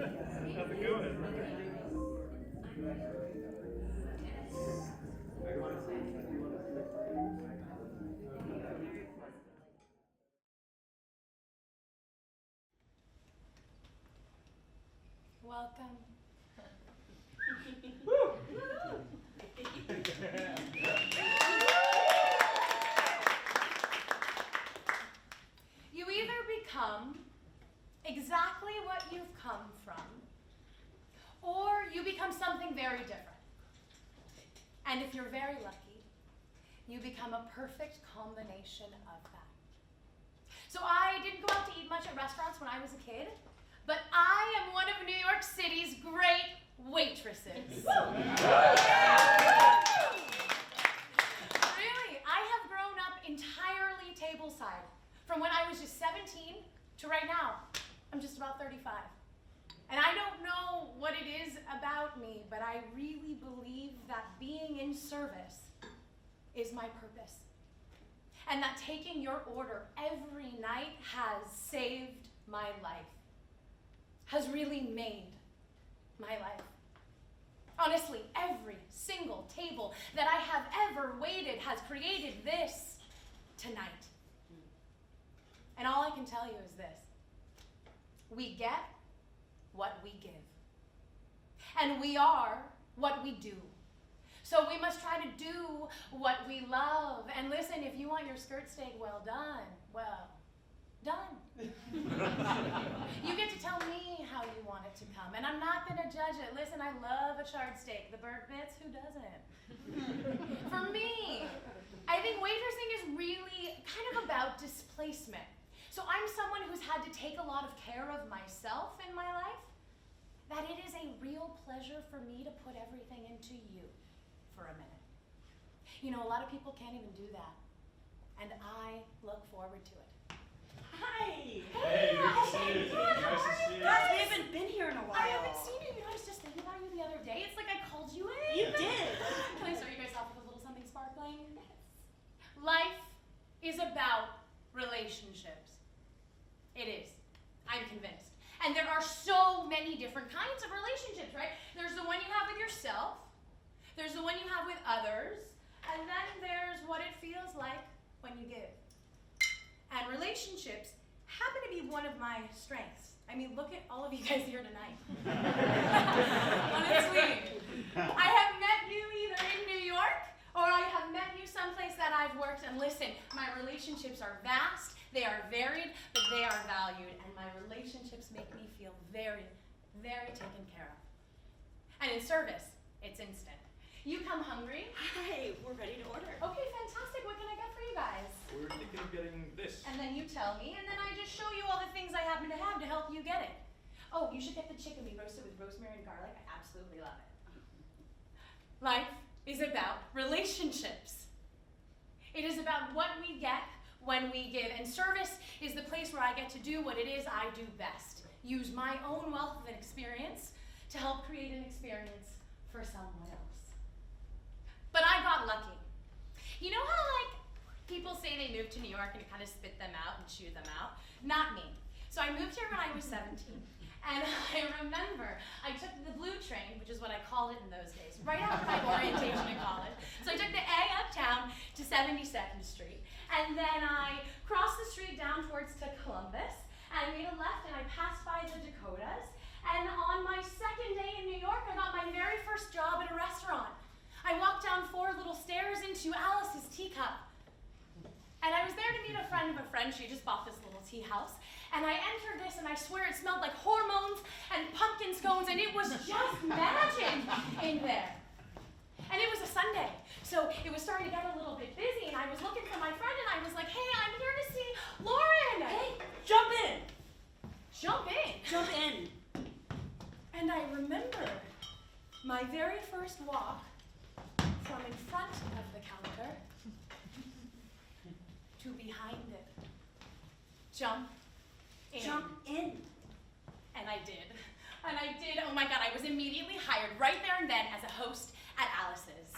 How's it going? Welcome. You either become exactly what you've come from, or you become something very different. And if you're very lucky, you become a perfect combination of that. So I didn't go out to eat much at restaurants when I was a kid, but I am one of New York City's great waitresses. Really, I have grown up entirely tableside. From when I was just 17 to right now, I'm just about 35. And I don't know what it is about me, but I really believe that being in service is my purpose. And that taking your order every night has saved my life, has really made my life. Honestly, every single table that I have ever waited has created this tonight. And all I can tell you is this: we get what we give. And we are what we do. So we must try to do what we love. And listen, if you want your skirt steak well done, well done. You get to tell me how you want it to come, and I'm not gonna judge it. Listen, I love a charred steak. The burnt bits, who doesn't? For me, I think waitressing is really kind of about displacement. So I'm someone who's had to take a lot of care of myself in my life, that it is a real pleasure for me to put everything into you for a minute. You know, a lot of people can't even do that, and I look forward to it. Hi! Hey, good to see you. Nice to see you. Guys, we haven't been here in a while. I haven't seen you. You know, I was just thinking about you the other day. It's like I called you in. You did. Can I start you guys off with a little something sparkling? Yes. Life is about relationships. It is. I'm convinced. And there are so many different kinds of relationships, right? There's the one you have with yourself. There's the one you have with others. And then there's what it feels like when you give. And relationships happen to be one of my strengths. I mean, look at all of you guys here tonight. Honestly, I have met you either in New York or I have met you someplace that I've worked. And listen, my relationships are vast, they are varied, but they are valued. And my relationships make me feel very, very taken care of. And in service, it's instant. You come hungry. Hi, we're ready to order. Okay, fantastic. What can I get for you guys? We're thinking of getting this. And then you tell me, and then I just show you all the things I happen to have to help you get it. Oh, you should get the chicken we roasted with rosemary and garlic. I absolutely love it. Life is about relationships. It is about what we get when we give. And service is the place where I get to do what it is I do best. Use my own wealth of experience to help create an experience for someone else. But I got lucky. You know how, like, people say they moved to New York and you kind of spit them out and chew them out? Not me. So I moved here when I was 17. And I remember I took the blue train, which is what I called it in those days, right after my orientation in college. So I took the A uptown to 72nd Street. And then I crossed the street down towards to Columbus. And I made a left and I passed by the Dakotas. And on my second day in New York, I got my very first job at a restaurant. I walked down 4 little stairs into Alice's Teacup. And I was there to meet a friend of a friend. She just bought this little tea house. And I entered this, and I swear it smelled like hormones and pumpkin scones, and it was just magic in there. And it was a Sunday, so it was starting to get a little bit busy, and I was looking for my friend, and I was like, hey, I'm here to see Lauren. Hey, jump in. Jump in. Jump in. And I remember my very first walk from in front of the counter to behind it. Jump in. Jump in. And I did. And I did. Oh my God, I was immediately hired right there and then as a host at Alice's.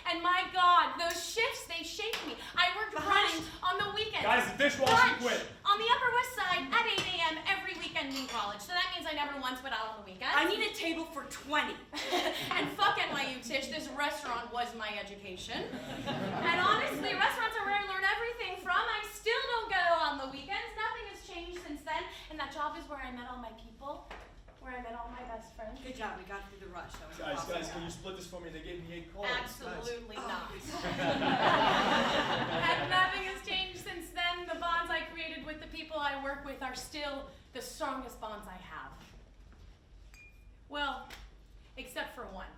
And my God, those shifts, they shaped me. I worked brunch on the weekends. Guys, the dishwasher Brunch quit. on the Upper West Side at 8 a.m. every weekend in college. So that means I never once went out on the weekend. restaurant was my education. And honestly, restaurants are where I learn everything from. I still don't go on the weekends. Nothing has changed since then. And that job is where I met all my people, where I met all my best friends. Good job, we got through the rush. That was Guys, awesome. can you split this for me? They gave me 8 cards. Absolutely Nice. not. And nothing has changed since then. The bonds I created with the people I work with are still the strongest bonds I have. Well, except for one.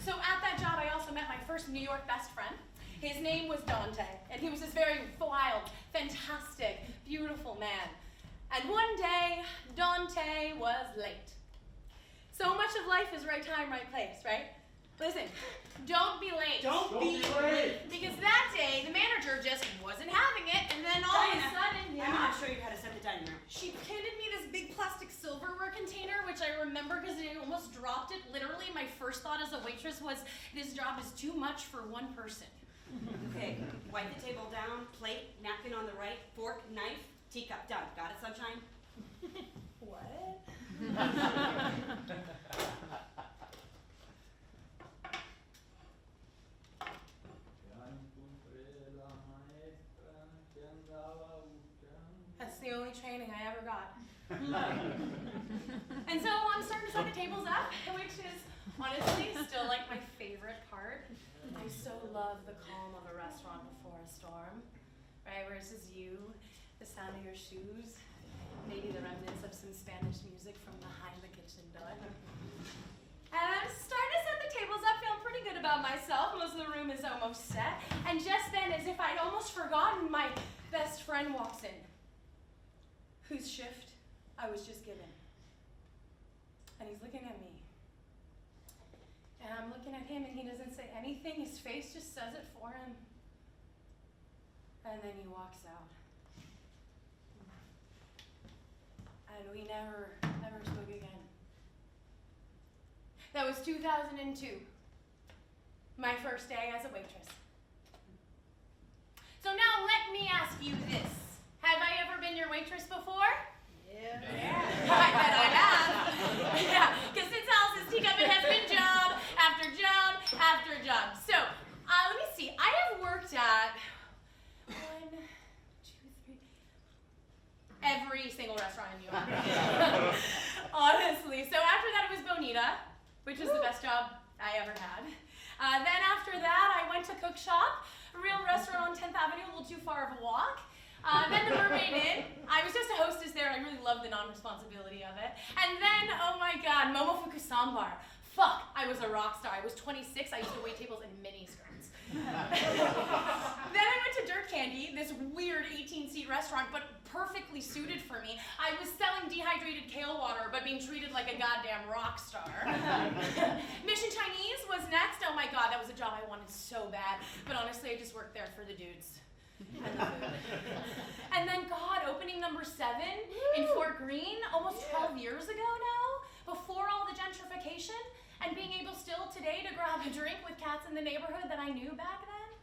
So at that job, I also met my first New York best friend. His name was Dante, and he was this very wild, fantastic, beautiful man. And one day, Dante was late. So much of life is right time, right place, right? Listen, don't be late. Don't be late. Because that day, the manager just wasn't having it, and then all of a sudden, I'm gonna show you how to set the dining room. she handed me this big plastic silverware container, which I remember because I almost dropped it. Literally, my first thought as a waitress was, this job is too much for one person. Okay, wipe the table down, plate, napkin on the right, fork, knife, teacup, done. Got it, sunshine? What? That's the only training I ever got. And so I'm starting to set the tables up, which is honestly still like my favorite part. I so love the calm of a restaurant before a storm, right? Where it's just you, the sound of your shoes, maybe the remnants of some Spanish music from behind the kitchen door. And I'm starting to set the tables up, feeling pretty good about myself. Most of the room is almost set. And just then, as if I'd almost forgotten, my best friend walks in, whose shift I was just given. And he's looking at me. And I'm looking at him, and he doesn't say anything. His face just says it for him. And then he walks out. And we never spoke again. That was 2002, my first day as a waitress. So now let me ask you this. Have I ever been your waitress before? Yeah. I bet I have. Yeah, because since Alice's teacup, it has been job after job after job. So, let me see. I have worked at 1, 2, 3, every single restaurant in New York. Honestly. So after that, it was Bonita, which was the best job I ever had. Then after that, I went to Cook Shop, a real restaurant on 10th Avenue, a little too far of a walk. Then the Mermaid Inn. I was just a hostess there. I really loved the non-responsibility of it. And then, oh my God, Momofuku Sambar. Fuck, I was a rock star. I was 26. I used to wait tables in mini skirts. Then I went to Dirt Candy, this weird 18-seat restaurant, but perfectly suited for me. I was selling dehydrated kale water, but being treated like a goddamn rock star. Mission Chinese was next. Oh my God, that was a job I wanted so bad. But honestly, I just worked there for the dudes. And the food. And then God, opening number 7 in Fort Greene, almost 12 years ago now, before all the gentrification, and being able still today to grab a drink with cats in the neighborhood that I knew back then.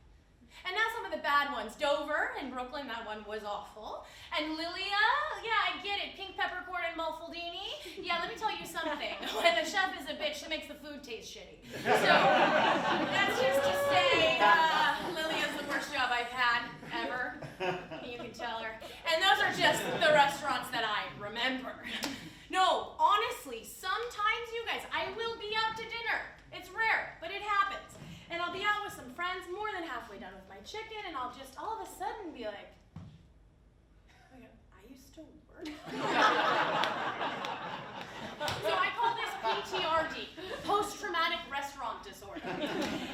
And now some of the bad ones. Dover in Brooklyn, that one was awful. And Lilia, yeah, I get it. Pink peppercorn and Mulfaldini. Yeah, let me tell you something. When the chef is a bitch, she makes the food taste shitty. So, that's just to say, Lilia's the worst job I've had, ever. You can tell her. And those are just the restaurants that I remember. No, honestly, sometimes, you guys, I will be out to dinner. It's rare, but it happens. And I'll be out with some friends, more than halfway done with my chicken, and I'll just all of a sudden be like, I used to work. So I call this PTRD, post-traumatic restaurant disorder.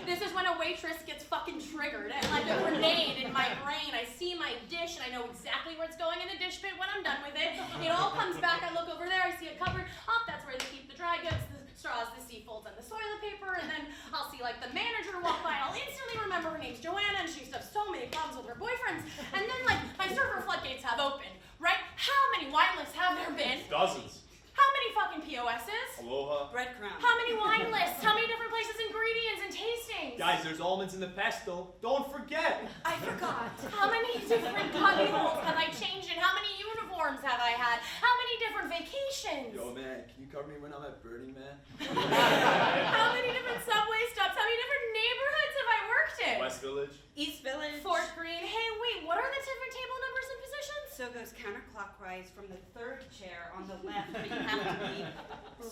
This is when a waitress gets fucking triggered, and like a grenade in my brain, I see my dish, and I know exactly where it's going in the dish pit when I'm done with it. It all comes back, I look over there, I see a cupboard, that's where they keep the dry goods, the straws, the sea folds, and the toilet paper, and then I'll see like the manager walk by, I'll instantly remember her name's Joanna, and she used to have so many problems with her boyfriends, and then like my server floodgates have opened, right? How many wine lists have there been? Dozens. How many fucking POSs? Aloha. Breadcrumb. How many wine lists? How many different places, ingredients, and tastings? Guys, Guys, there's almonds in the pesto. Don't forget. I forgot. How many different cubby holes have I changed in? How many uniforms have I had? How many different vacations? Yo, man, can you cover me when I'm at Burning Man? How many different subway stops? How many different neighborhoods have I worked in? West Village. East Village. Fort Greene. Hey, wait, what are the different table numbers and positions? So it goes counterclockwise from the third chair on the left, but you have to be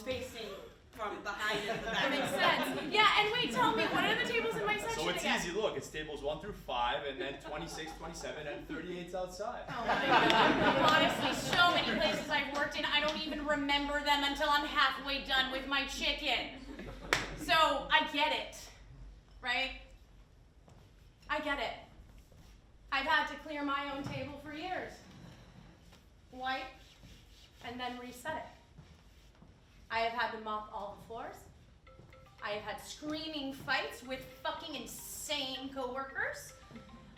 facing from behind and the back. That makes sense. Yeah, and wait, tell me, what are the tables in my section So it's again? easy. Look, it's tables 1 through 5, and then 26, 27, and 38's outside. Oh my God. Honestly, so many places I've worked in, I don't even remember them until I'm halfway done with my chicken. So, I get it, right? I get it. I've had to clear my own table for years. Wipe, and then reset it. I have had to mop all the floors. I have had screaming fights with fucking insane coworkers.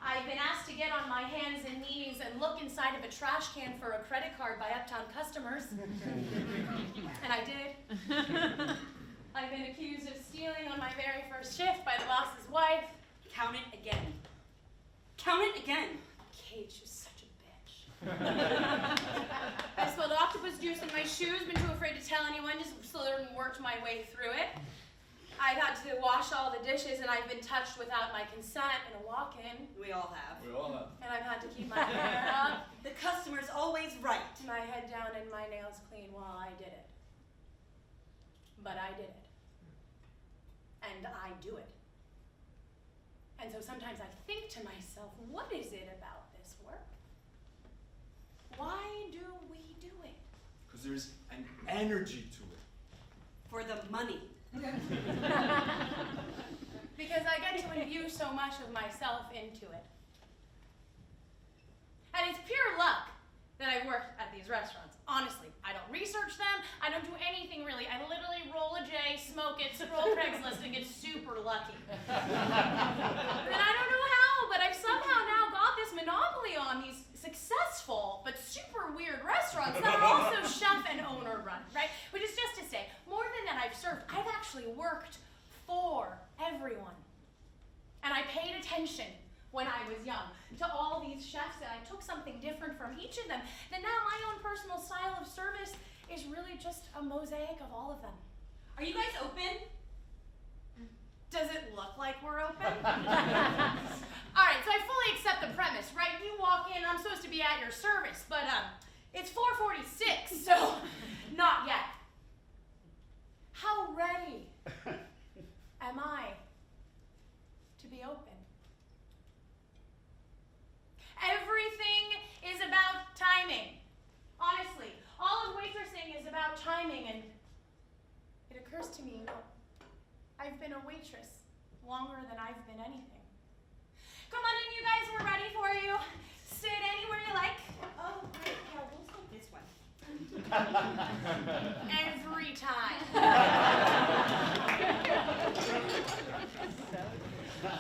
I've been asked to get on my hands and knees and look inside of a trash can for a credit card by uptown customers. And I did. I've been accused of stealing on my very first shift by the boss's wife. Count it again. Count it again. Kate, she's such a bitch. I spilled octopus juice in my shoes, been too afraid to tell anyone, just slithered and worked my way through it. I've had to wash all the dishes, and I've been touched without my consent in a walk-in. We all have. We all have. And I've had to keep my hair up, The customer's always right. my head down, and my nails clean while I did it. But I did it. And I do it. And so sometimes I think to myself, what is it about this work? Why do we do it? Because there's an energy to it. For the money. Because I get to imbue so much of myself into it. And it's pure luck that I worked at these restaurants. Honestly, I don't research them. I don't do anything really. I literally roll a J, smoke it, scroll Craigslist, and get super lucky. And I don't know how, but I've somehow now got this monopoly on these successful but super weird restaurants that are also chef and owner run, right? Which is just to say, more than that I've served, I've actually worked for everyone. And I paid attention when I was young to all these chefs, and I took something different from each of them. Then now my own personal style of service is really just a mosaic of all of them. Are you guys open? Does it look like we're open? All right, so I fully accept the premise, right? You walk in, I'm supposed to be at your service, but it's 4:46, so not yet. How ready am I to be open? Everything is about timing. Honestly, all of waitressing is about timing, and it occurs to me, I've been a waitress longer than I've been anything. Come on in, you guys, we're ready for you. Sit anywhere you like. Oh, great, yeah, we'll take This one. every time.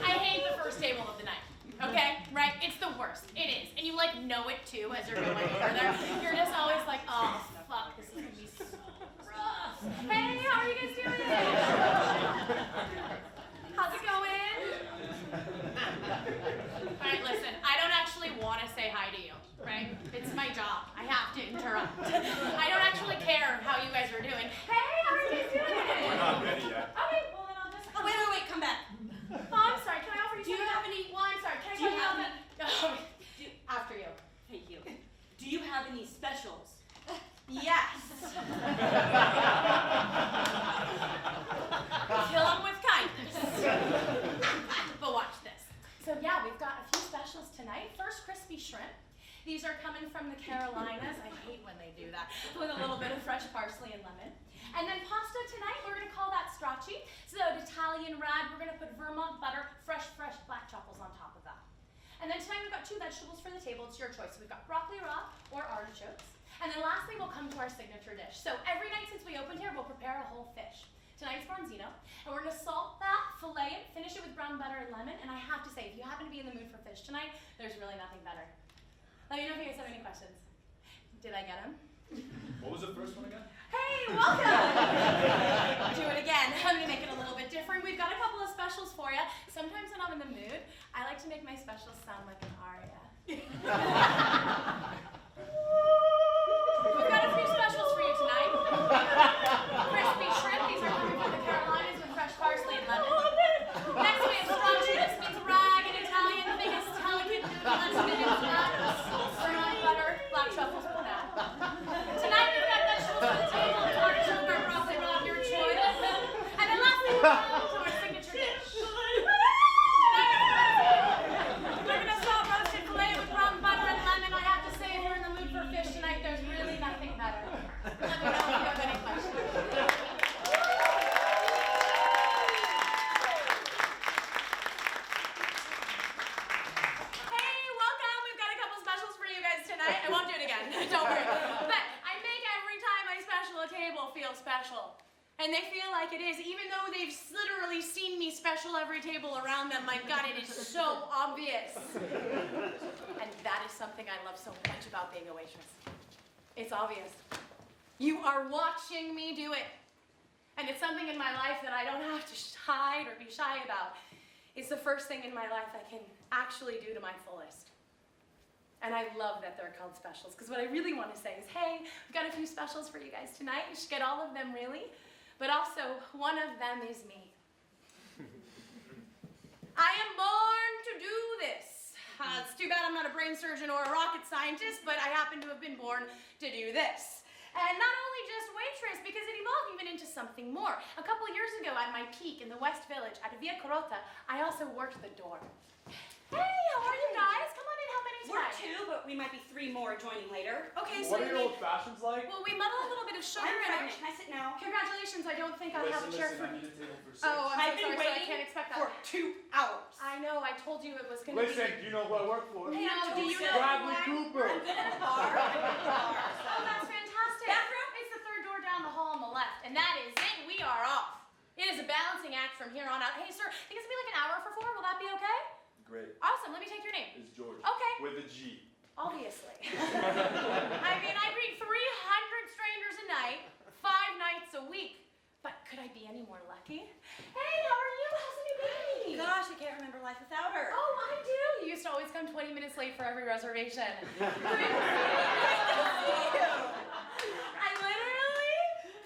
I hate the first table of the night, okay? Right? It's the worst. It is. And you, like, know it, too, as you're going over there. You're just always like, oh, fuck, this is going to be so rough. Hey, how are you guys doing? How's it going? All right, listen, I don't actually want to say hi to you, right? It's my job. I have to interrupt. I don't actually care how you guys are doing. Hey, how are you guys doing? We're not ready yet. Okay, well then I'll just... Oh, wait, come back. Oh, I'm sorry, can I offer you Do you something? have any- Well, I'm sorry, can I do you tell have that... Oh, after you. Thank you. Do you have any specials? Yes. Kill them with kindness. But watch this. So yeah, we've got a few specials tonight. First, crispy shrimp. These are coming from the Carolinas. I hate when they do that. With a little bit of fresh parsley and lemon. And then pasta tonight, we're gonna call that stracci. So Italian rad, we're gonna put Vermont butter, fresh black truffles on top of that. And then tonight we've got 2 vegetables for the table. It's your choice. So we've got broccoli raw or artichokes. And then lastly, we'll come to our signature dish. So every night since we opened here, we'll prepare a whole fish. Tonight's bronzino, and we're gonna salt that, fillet it, finish it with brown butter and lemon. And I have to say, if you happen to be in the mood for fish tonight, there's really nothing better. Let me know if you guys have any questions. Did I get them? What was the first one again? Hey, welcome! Do it again. I'm gonna make it a little bit different. We've got a couple of specials for you. Sometimes when I'm in the mood, I like to make my specials sound like an aria. We've got a few specials for you tonight. Crispy shrimp. These are coming from the Carolinas with fresh parsley and lemon. Next we have strong Judas means rag in Italian. Biggest delicate noodle minutes nuts. Burnt butter, black truffles, for that. Tonight we've got vegetables for the table. Artichoke or broccoli raw, your choice. And then lastly, we're on to our signature dish. We're gonna start roasted filet with rum, butter, and lemon. I have to say, if you're in the mood for fish tonight, there's really nothing better. Let me know if you have any questions. Hey, welcome. We've got a couple specials for you guys tonight. I won't do it again. Don't worry. But I make every time I special a table feel special. And they feel like it is, even though they've literally seen me special every table around them. My God, it is so obvious. And that is something I love so much about being a waitress. It's obvious. You are watching me do it. And it's something in my life that I don't have to hide or be shy about. It's the first thing in my life I can actually do to my fullest. And I love that they're called specials, because what I really want to say is, hey, we've got a few specials for you guys tonight. You should get all of them, really. But also, one of them is me. I am born to do this. It's too bad I'm not a brain surgeon or a rocket scientist, but I happen to have been born to do this. And not only just waitress, because it evolved even into something more. A couple years ago, at my peak in the West Village at Via Carota, I also worked the door. Hey, how are you guys? Come on in, how many We're times? 2, but we might be 3 more joining later. Okay, so What are your old fashions like? well, we muddle a little bit of sugar I'm in pregnant. it. Can I sit now? Congratulations, I don't think I'll have a chair for... I need a table for 6. Oh, I'm I've so been sorry, so I waiting can't expect that. for 2 hours. I know, I told you it was gonna be... Listen, do you know who I work for? Hey, do you know Bradley why? Cooper. I'm good at the bar. I'm good at the bar. Oh, that's fantastic. Bathroom? It's the third door down the hall on the left, and that is it. We are off. It is a balancing act from here on out. Hey, sir, I think it's gonna be like an hour for 4. Will that be okay? Great. Awesome, let me take your name. It's George. Okay. With a G. Obviously. I mean, I greet 300 strangers a night, 5 nights a week. But could I be any more lucky? Hey, how are you? How's the new baby? Gosh, I can't remember life without her. Oh, I do. You used to always come 20 minutes late for every reservation. I literally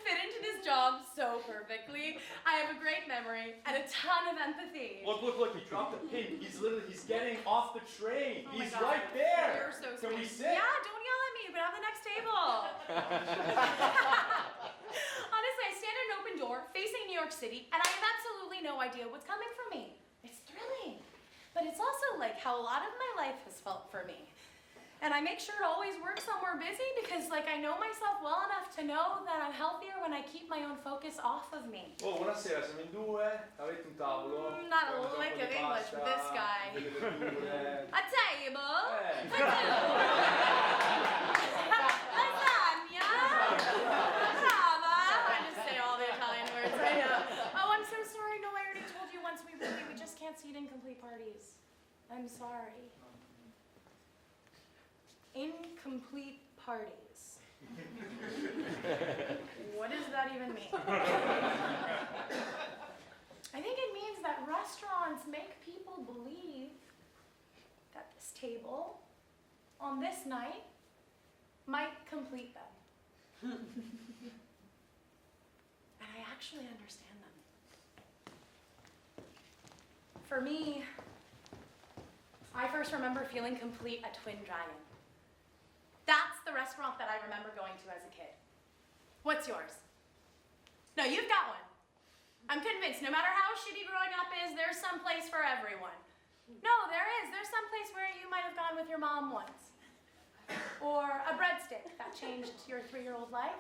fit into this job so perfectly. I have a great memory and a ton of empathy. Look, he dropped the pin. He's getting off the train. Oh my He's God. right there. You're so Can we sweet. sit? Yeah, don't yell at me, but have the next table. Honestly, I stand at an open door facing New York City, and I have absolutely no idea what's coming for me. It's thrilling, but it's also like how a lot of my life has felt for me. And I make sure to always work somewhere busy because, like, I know myself well enough to know that I'm healthier when I keep my own focus off of me. Oh, buonasera, siamo in 2. Avete un tavolo? Not a Con un lick po' of di English with pasta, this guy. delle verdure. A table. Eh. Lasagna. Brava. I just say all the Italian words I know. Oh, I'm so sorry. No, I already told you once we just can't seat incomplete parties. I'm sorry. Incomplete parties. What does that even mean? I think it means that restaurants make people believe that this table on this night might complete them. And I actually understand them. For me, I first remember feeling complete at Twin Dragon. That's the restaurant that I remember going to as a kid. What's yours? No, you've got one. I'm convinced no matter how shitty growing up is, there's some place for everyone. No, there is. There's some place where you might have gone with your mom once. Or a breadstick that changed your 3-year-old life.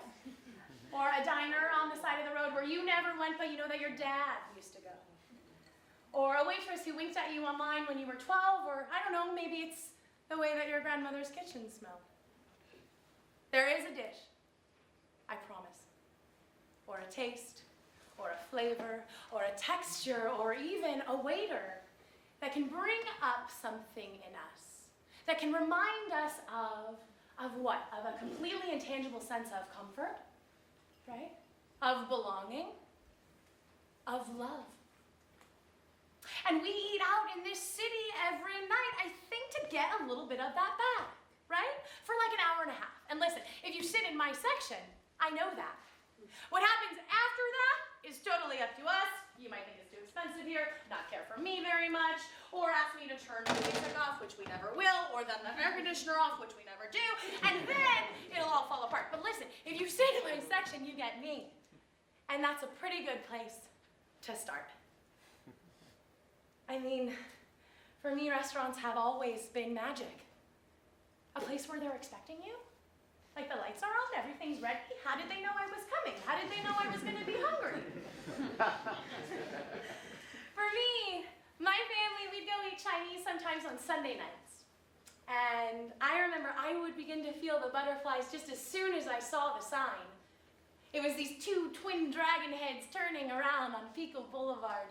Or a diner on the side of the road where you never went, but you know that your dad used to go. Or a waitress who winked at you online when you were 12, or I don't know, maybe it's the way that your grandmother's kitchen smelled. There is a dish, I promise, or a taste, or a flavor, or a texture, or even a waiter that can bring up something in us, that can remind us of Of what? Of a completely intangible sense of comfort, right? Of belonging, of love. And we eat out in this city every night, I think, to get a little bit of that back, right? For like an hour and a half. And listen, if you sit in my section, I know that. What happens after that is totally up to us. You might think it's too expensive here, not care for me very much, or ask me to turn the music off, which we never will, or then the air conditioner off, which we never do, and then it'll all fall apart. But listen, if you sit in my section, you get me. And that's a pretty good place to start. I mean, for me, restaurants have always been magic. A place where they're expecting you. Like the lights are on, everything's ready. How did they know I was coming? How did they know I was gonna be hungry? For me, my family, we'd go eat Chinese sometimes on Sunday nights. And I remember I would begin to feel the butterflies just as soon as I saw the sign. It was these two twin dragon heads turning around on Pico Boulevard.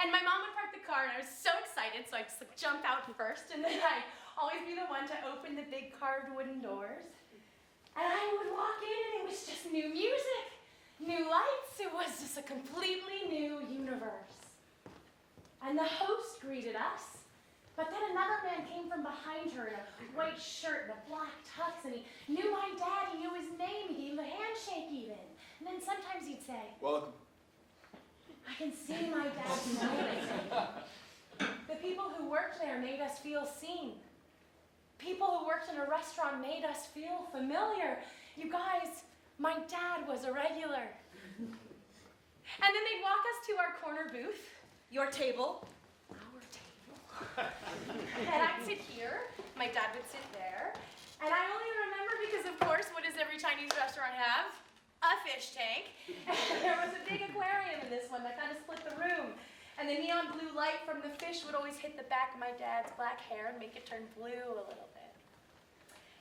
And my mom would park the car, and I was so excited, so I'd just like jump out first, and then I'd always be the one to open the big carved wooden doors. And I would walk in, and it was just new music, new lights. It was just a completely new universe. And the host greeted us, but then another man came from behind her in a white shirt and a black tux, and he knew my dad, he knew his name, he gave him a handshake even. And then sometimes he'd say, Welcome. I can see my dad smiling. The people who worked there made us feel seen. People who worked in a restaurant made us feel familiar. You guys, my dad was a regular. And then they'd walk us to our corner booth. Your table. Our table. And I'd sit here. My dad would sit there. And I only remember because, of course, what does every Chinese restaurant have? A fish tank. And there was a big aquarium in this one that kind of split the room. And the neon blue light from the fish would always hit the back of my dad's black hair and make it turn blue a little bit.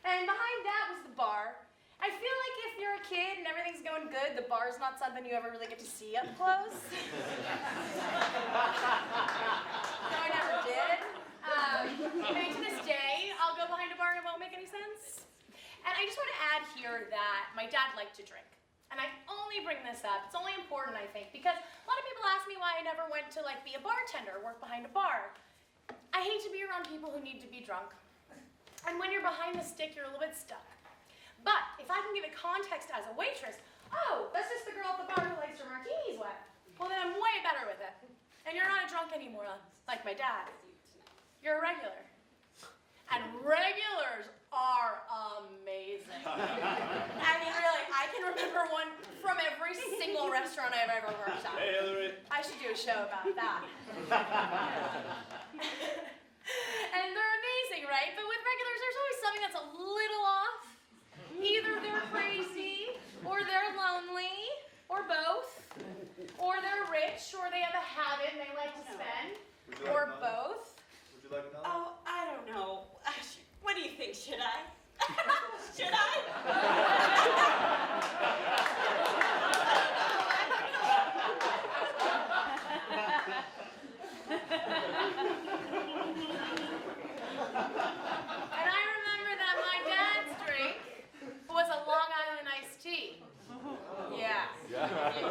And behind that was the bar. I feel like if you're a kid and everything's going good, the bar's not something you ever really get to see up close. No, I never did. Maybe to this day, I'll go behind a bar and it won't make any sense. And I just want to add here that my dad liked to drink. And I only bring this up, it's only important, I think, because a lot of people ask me why I never went to be a bartender or work behind a bar. I hate to be around people who need to be drunk. And when you're behind the stick, you're a little bit stuck. But if I can give it context as a waitress, oh, that's just the girl at the bar who likes her martinis wet. Well, then I'm way better with it. And you're not a drunk anymore, like my dad. You're a regular. And regulars are amazing. I mean, really, I can remember one from every single restaurant I've ever worked at. Hey, Hillary. I should do a show about that. And they're amazing, right? But with regulars, there's always something that's a little off. Either they're crazy, or they're lonely, or both. Or they're rich, or they have a habit and they like to spend. Or both. Would you like another? Oh, I don't know. What do you think? Should I? Should I? And I remember that my dad's drink was a Long Island iced tea. Yeah, you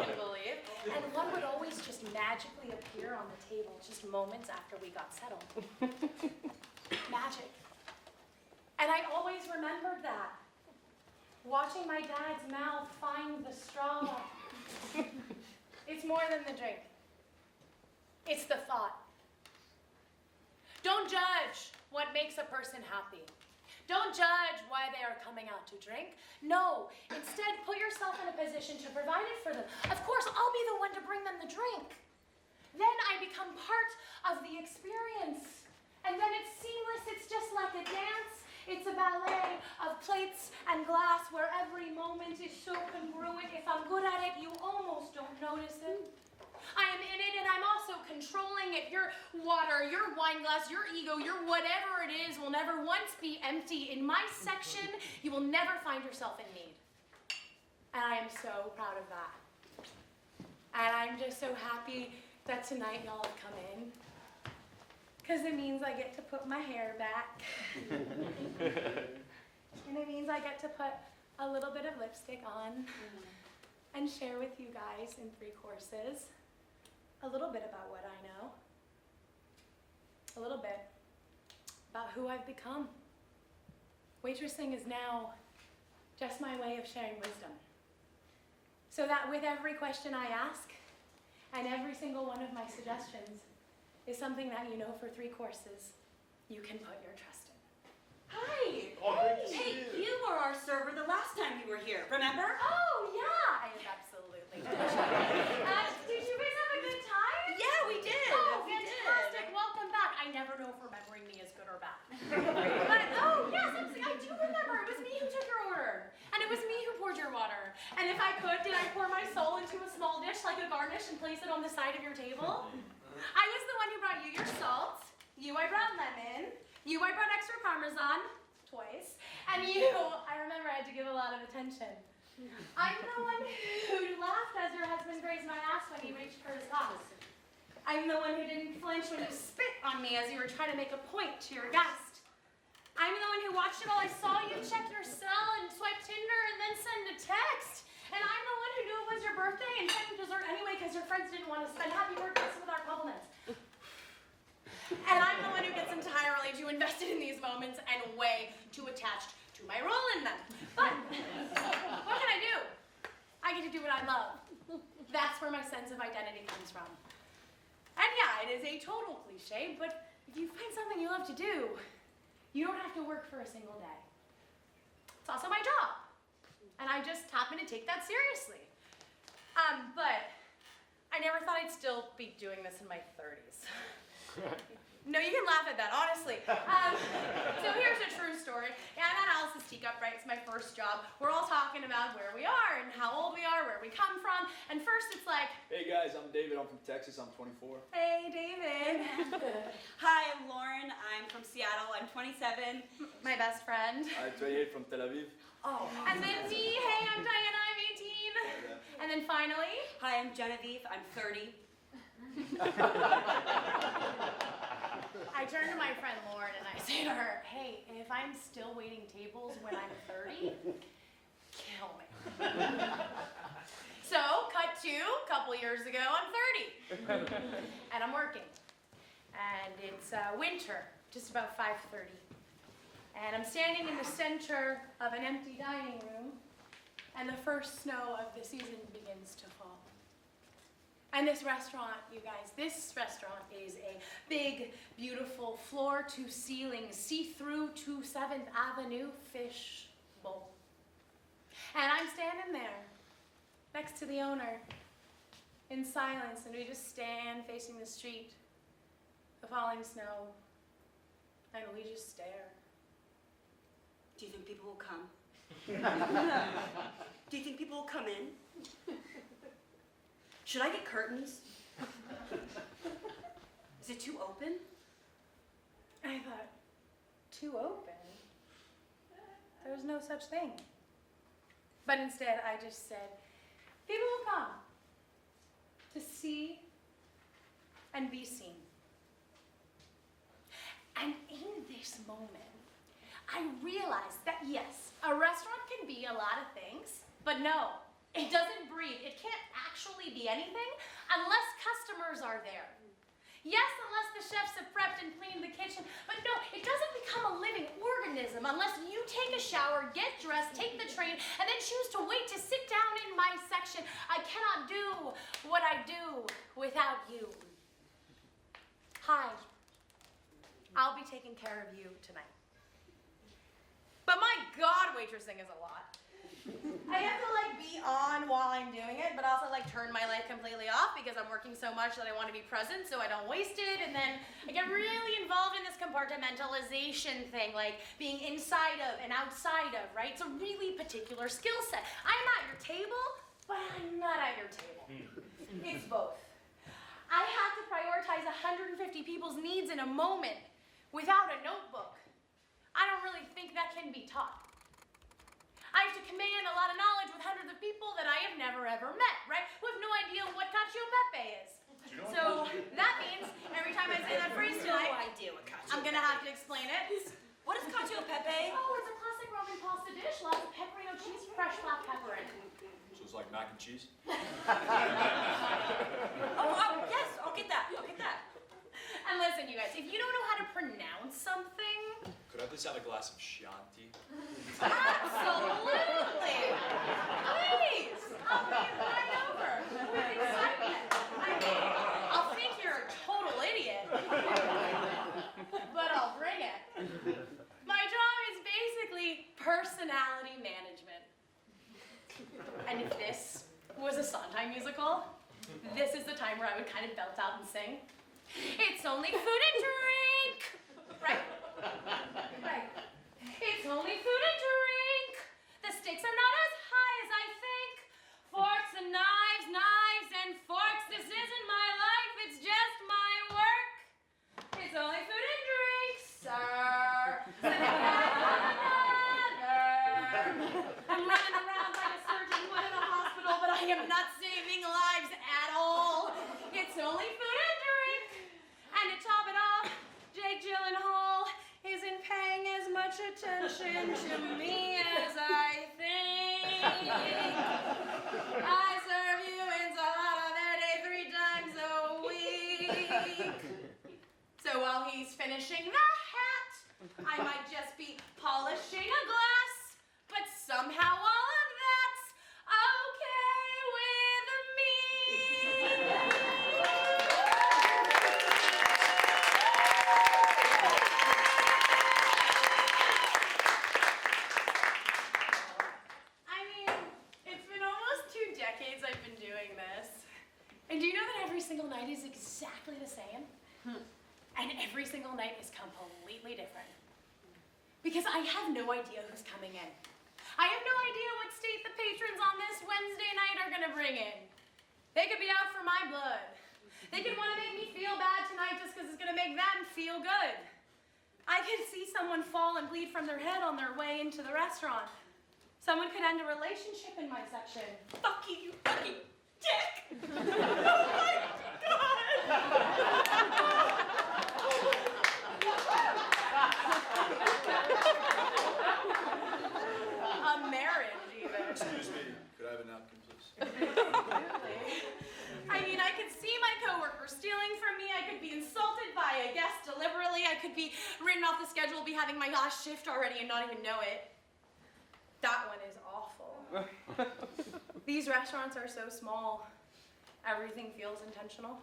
can believe. And one would always just magically appear on the table just moments after we got settled. Magic. And I always remembered that. Watching my dad's mouth find the straw. It's more than the drink. It's the thought. Don't judge what makes a person happy. Don't judge why they are coming out to drink. No, instead put yourself in a position to provide it for them. Of course, I'll be the one to bring them the drink. Then I become part of the experience. And then it's seamless, it's just like a dance. It's a ballet of plates and glass where every moment is so congruent. If I'm good at it, you almost don't notice it. I am in it and I'm also controlling it. Your water, your wine glass, your ego, your whatever it is will never once be empty. In my section, you will never find yourself in need. And I am so proud of that. And I'm just so happy that tonight y'all have come in. Because it means I get to put my hair back. And it means I get to put a little bit of lipstick on and share with you guys in 3 courses a little bit about what I know, a little bit about who I've become. Waitressing is now just my way of sharing wisdom. So that with every question I ask and every single one of my suggestions is something that you know for 3 courses you can put your trust in. Hi! Oh, great to see Hey, you were our server the last time you were here, remember? Oh, yeah! Absolutely. Did you guys have a good time? Yeah, we did. Oh, We did. fantastic. Welcome back. I never know if remembering me is good or bad. But, oh, yes, I do remember. It was me who took your order. And it was me who poured your water. And if I could, did I pour my soul into a small dish like a garnish and place it on the side of your table? I was the one who brought you your salt. You, I brought lemon. You, I brought extra Parmesan. Twice. And you, I remember I had to give a lot of attention. I'm the one who laughed as your husband grazed my ass when he reached for his house. I'm the one who didn't flinch when you spit on me as you were trying to make a point to your guest. I'm the one who watched it all. I saw you check your cell and swipe Tinder and then send a text. And I'm the one who knew it was your birthday and sent you dessert anyway because your friends didn't want to spend happy birthdays with our compliments. And I'm the one who gets entirely too invested in these moments and way too attached to my role in them. But what can I do? I get to do what I love. That's where my sense of identity comes from. And yeah, it is a total cliche, but if you find something you love to do, you don't have to work for a single day. It's also my job. And I just happen to take that seriously. But I never thought I'd still be doing this in my 30s. No, you can laugh at that, honestly. So here's a true story. Yeah, I'm at Alice's Teacup, right? It's my first job. We're all talking about where we are and how old we are, where we come from. And first it's like, Hey guys, I'm David. I'm from Texas. I'm 24. hey, David. Hi, I'm Lauren. I'm from Seattle. I'm 27. My best friend. I'm 28 from Tel Aviv. Oh. And then me, hey, I'm Diana, I'm 18. And then finally, Hi, I'm Genevieve. I'm 30. I turn to my friend Lauren and I say to her, hey, if I'm still waiting tables when I'm 30, kill me. So, cut to a couple years ago, I'm 30. And I'm working. And it's winter, just about 5:30. And I'm standing in the center of an empty dining room, and the first snow of the season begins to fall. And this restaurant, you guys, this restaurant is a big, beautiful, floor-to-ceiling, see-through to 7th Avenue fish bowl. And I'm standing there, next to the owner, in silence, and we just stand facing the street, the falling snow, and we just stare. Do you think people will come? Do you think people will come in? Should I get curtains? Is it too open? And I thought, too open? There's no such thing. But instead, I just said, people will come to see and be seen. And in this moment, I realized that yes, a restaurant can be a lot of things, but no, it doesn't breathe. It can't actually be anything unless customers are there. Yes, unless the chefs have prepped and cleaned the kitchen, but no, it doesn't become a living organism unless you take a shower, get dressed, take the train, and then choose to wait to sit down in my section. I cannot do what I do without you. Hi, I'll be taking care of you tonight. But my God, waitressing is a lot. I have to be on while I'm doing it, but also turn my life completely off because I'm working so much that I want to be present so I don't waste it. And then I get really involved in this compartmentalization thing, being inside of and outside of, right? It's a really particular skill set. I'm at your table, but I'm not at your table. It's both. I have to prioritize 150 people's needs in a moment without a notebook. I don't really think that can be taught. I have to command a lot of knowledge with hundreds of people that I have never ever met, right? Who have no idea what cacio e pepe is. So that means every time I say that phrase No tonight, idea what cacio e I'm gonna have to explain it. What is cacio e pepe? Oh, it's a classic Roman pasta dish. and cheese? Oh, yes, I'll get that. I'll get that. And listen, you guys, if you don't know how to pronounce something, Could I please have a glass of Chianti? absolutely. Please, I'll lean right over with excitement. I mean, I'll think you're a total idiot, but I'll bring it. My job is basically personality management. And if this was a Sondheim musical, this is the time where I would kind of belt out and sing. It's only food and drink, right? Right. It's only food and drink. The stakes are not as high as I think. Forks and knives, knives and forks. This isn't my life, it's just my work. It's only food and drink, sir. I'm running around like a surgeon put in a hospital, but I am not saving lives at all. It's only food and drink. And to top it off, Jake Gyllenhaal isn't paying as much attention to me as I think. I serve you ensalada verde 3 times a week. So while he's finishing the hat, I might just be polishing a glass, but somehow all of that's okay with me. I mean, it's been almost 2 decades I've been doing this. And do you know that every single night is exactly the same? And every single night is completely different. Because I have no idea who's coming in. I have no idea what state the patrons on this Wednesday night are gonna bring in. They could be out for my blood. They could wanna make me feel bad tonight just because it's gonna make them feel good. I could see someone fall and bleed from their head on their way into the restaurant. Someone could end a relationship in my section. Fuck you, you fucking dick! Oh my God! A marriage, even. Excuse me, could I have a napkin, please? I mean, I could see my coworker stealing from me. I could be insulted by a guest deliberately. I could be written off the schedule, be having my last shift already and not even know it. That one is awful. These restaurants are so small. Everything feels intentional.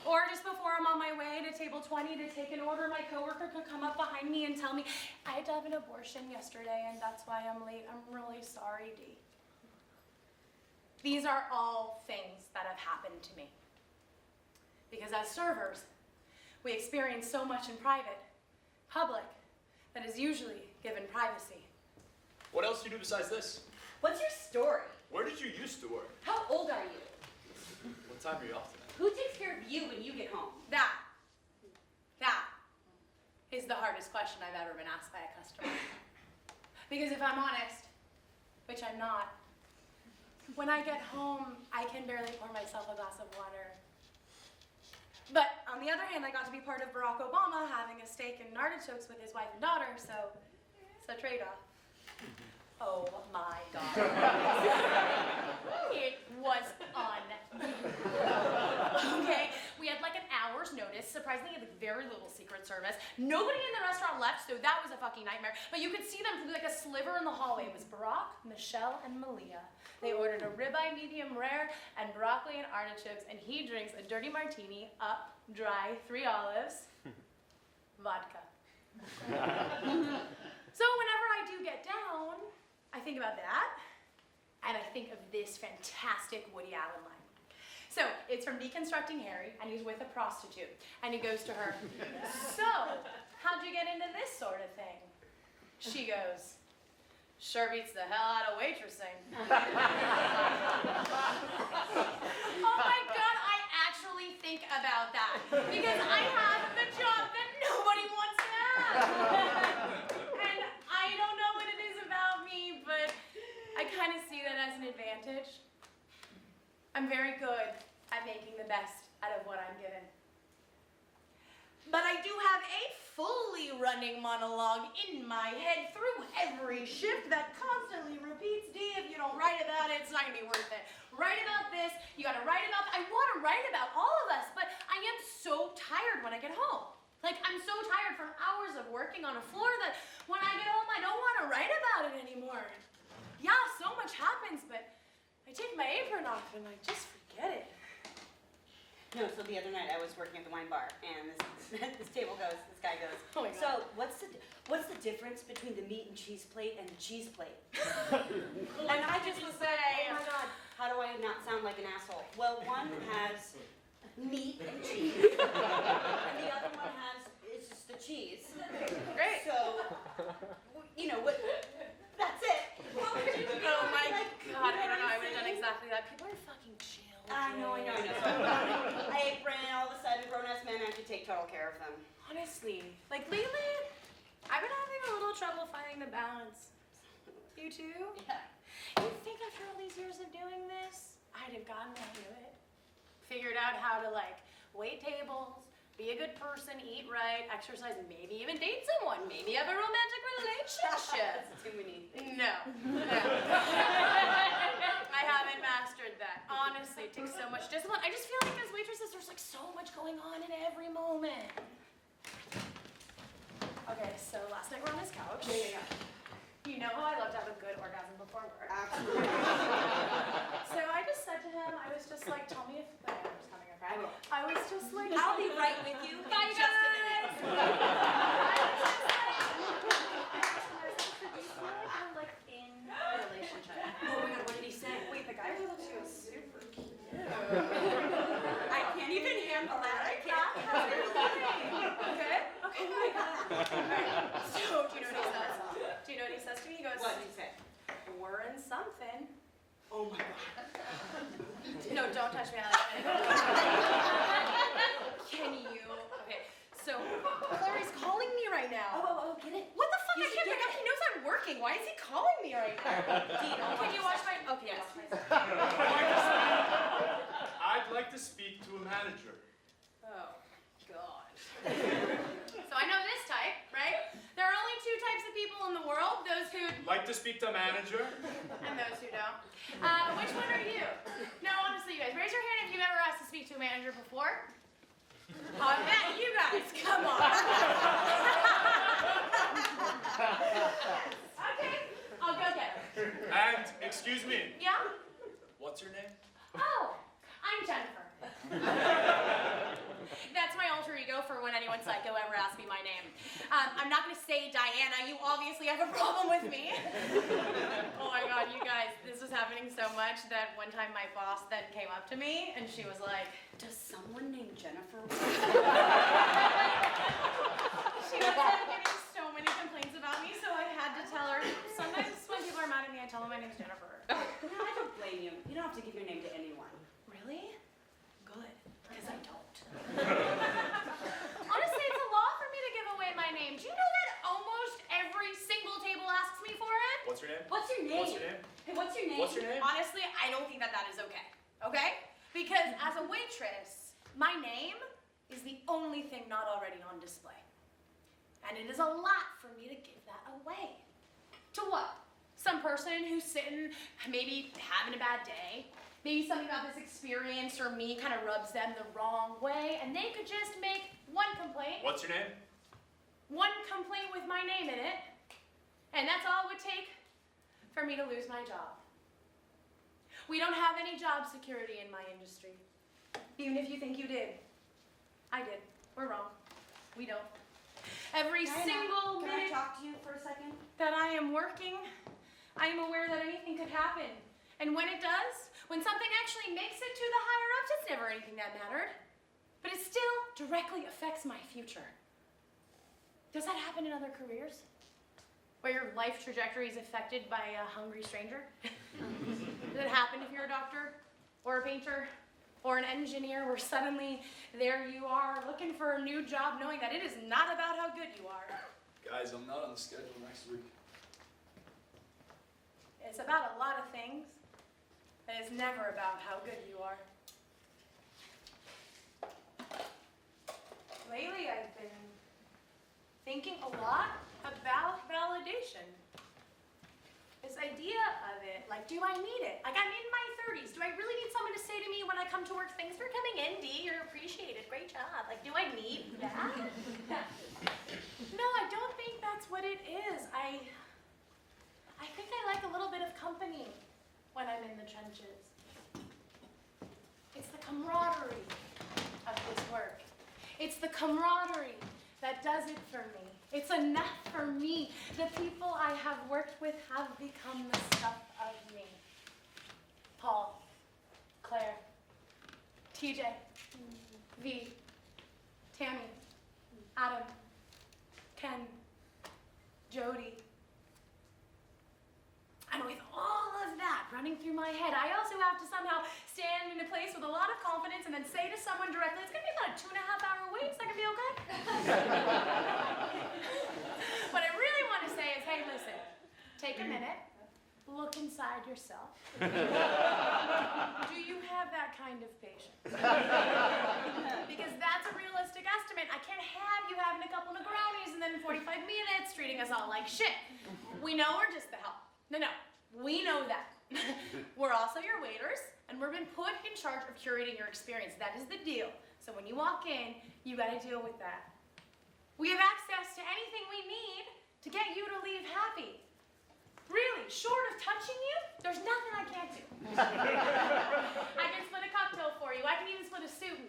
Or just before I'm on my way to table 20 to take an order, my coworker could come up behind me and tell me, I had to have an abortion yesterday and that's why I'm late. I'm really sorry, Dee. These are all things that have happened to me. Because as servers, we experience so much in private, public, that is usually given privacy. What else do you do besides this? What's your story? Where did you used to work? How old are you? What time are you off tonight? Who takes care of you when you get home? That is the hardest question I've ever been asked by a customer. Because if I'm honest, which I'm not, when I get home, I can barely pour myself a glass of water. But on the other hand, I got to be part of Barack Obama having a steak and artichokes with his wife and daughter, so it's a trade-off. Oh my God. It was okay, we had like an hour's notice. Surprisingly, like very little Secret Service. Nobody in the restaurant left, so that was a fucking nightmare. But you could see them through like a sliver in the hallway. It was Barack, Michelle, and Malia. They ordered a ribeye medium rare and broccoli and artichokes, and he drinks a dirty martini, up, dry, 3 olives, vodka. So whenever I do get down, I think about that, and I think of this fantastic Woody Allen line. So, it's from Deconstructing Harry, and he's with a prostitute, and he goes to her, so, how'd you get into this sort of thing? She goes, sure beats the hell out of waitressing. Oh my God, I actually think about that, because I have the job that nobody wants to have. And I don't know what it is about me, but I kind of see that as an advantage. I'm very good at making the best out of what I'm given. But I do have a fully running monologue in my head through every shift that constantly repeats, D, if you don't write about it, it's not gonna be worth it. Write about this, you gotta write about, I wanna write about all of us, but I am so tired when I get home. Like, I'm so tired from hours of working on a floor that when I get home, I don't wanna write about it anymore. Yeah, so much happens, but I take my apron off and I just forget it. No, so the other night I was working at the wine bar, and this guy goes, Oh my God. so what's the difference between the meat and cheese plate and the cheese plate? And I just was like, oh my God, how do I not sound like an asshole? Well, one has meat and cheese, and the other one it's just the cheese. Great. So, you know, that's it. What would you do? Oh my God, I don't know, I what would have I'm done saying? exactly that. People are fucking chill. I know. So I apron, all of a sudden, grown-ass men have to take total care of them. Honestly, like lately, I've been having a little trouble finding the balance. You too? Yeah. You'd think after all these years of doing this, I'd have gotten into it. Figured out how to like wait tables, be a good person, eat right, exercise, and maybe even date someone. Maybe have a romantic relationship. That's too many. No. I haven't mastered that. Honestly, it takes so much discipline. I just feel like as waitresses, there's like so much going on in every moment. Okay, so last night we're on this couch. Yeah. You know how I love to have a good orgasm before work. Absolutely. So I just said to him, I was just like, tell me if the hammer's coming, okay? I will. I was just like, I'll be right with you. Bye, in just a minute. I'm like in a relationship. Oh my God, what did he say? Wait, the guy was she was super cute. I can't even handle that. I can't. Okay? Okay, my God. Alright, so do you know what he says? Do you know what he says to me? He goes, What did he say? we're in something. Oh my God. No, don't touch me, Alex. Can you? Okay, so Clary's calling me right now. Oh, get it. What the fuck? You I can't should pick get up. He knows I'm working. Why is he calling me right now? Can you watch my? Okay, Yes. watch my. I'd like to speak to a manager. Oh, God. So I know this type, right? There are only two types of people in the world: those who Like to speak to a manager? and those who don't. Which one are you? No, honestly, you guys, raise your hand if you've ever asked to speak to a manager before. Oh, I bet you guys. Come on. Okay, I'll go get her. And, excuse me, Yeah? what's your name? Oh, I'm Jennifer. That's my alter ego for when anyone psycho ever asks me my name. I'm not gonna say Diana, you obviously have a problem with me. Oh my God, you guys, this was happening so much that one time my boss then came up to me and she was like, Does someone named Jennifer? she was like getting so many complaints about me, so I had to tell her. Sometimes when people are mad at me, I tell them my name's Jennifer. No, I don't blame you. You don't have to give your name to anyone. Really? Good, because I don't. Honestly, it's a law for me to give away my name. Do you know that almost every single table asks me for it? What's your name? What's your name? What's your name? Hey, what's your name? What's your name? Honestly, I don't think that is okay. Okay? Because as a waitress, my name is the only thing not already on display. And it is a lot for me to give that away. To what? Some person who's sitting, maybe having a bad day, maybe something about this experience or me kind of rubs them the wrong way, and they could just make one complaint. What's your name? One complaint with my name in it, and that's all it would take for me to lose my job. We don't have any job security in my industry. Even if you think you did. I did. We're wrong. We don't. Every single Can I minute talk to you for a second? that I am working, I am aware that anything could happen. And when it does, when something actually makes it to the higher ups, it's never anything that mattered. But it still directly affects my future. Does that happen in other careers? Where your life trajectory is affected by a hungry stranger? Does it happen if you're a doctor or a painter or an engineer where suddenly there you are looking for a new job knowing that it is not about how good you are? Guys, I'm not on the schedule next week. It's about a lot of things, but it's never about how good you are. Lately, I've been thinking a lot about validation. This idea of it, like, do I need it? Like, I'm in my 30s. Do I really need someone to say to me when I come to work, thanks for coming in, Dee, you're appreciated, great job. Like, do I need that? No, I don't think that's what it is. I think I like a little bit of company when I'm in the trenches. It's the camaraderie of this work. It's the camaraderie that does it for me. It's enough for me. The people I have worked with have become the stuff of me. Paul, Claire, TJ, V, Tammy, Adam, Ken, Jody. And with all of that running through my head, I also have to somehow stand in a place with a lot of confidence and then say to someone directly, it's gonna be about a 2.5-hour wait, is that gonna be okay? What I really want to say is, hey, listen, take a minute, look inside yourself. Do you have that kind of patience? Because that's a realistic estimate. I can't have you having a couple Negronis and then 45 minutes treating us all like shit. We know we're just the help. No, we know that. We're also your waiters, and we've been put in charge of curating your experience. That is the deal. So when you walk in, you gotta deal with that. We have access to anything we need to get you to leave happy. Really, short of touching you, there's nothing I can't do. I can split a cocktail for you. I can even split a soup.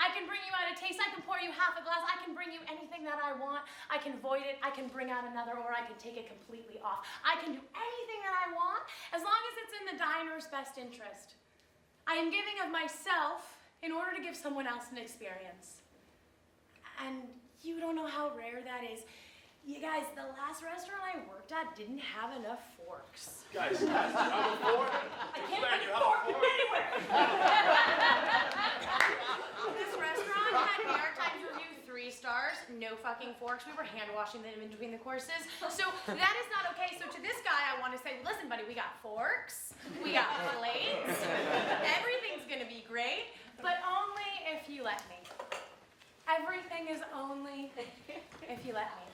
I can bring you out a taste. I can pour you half a glass. I can bring you anything that I want. I can void it. I can bring out another, or I can take it completely off. I can do anything that I want as long as it's in the diner's best interest. I am giving of myself in order to give someone else an experience. And you don't know how rare that is. You guys, the last restaurant I worked at didn't have enough forks. Guys, you have a fork? I can't find a fork anywhere. This restaurant had New York Times review 3 stars, no fucking forks. We were hand washing them in between the courses. So that is not okay. So to this guy, I want to say, listen, buddy, we got forks, we got plates, everything's gonna be great, but only if you let me. Everything is only if you let me.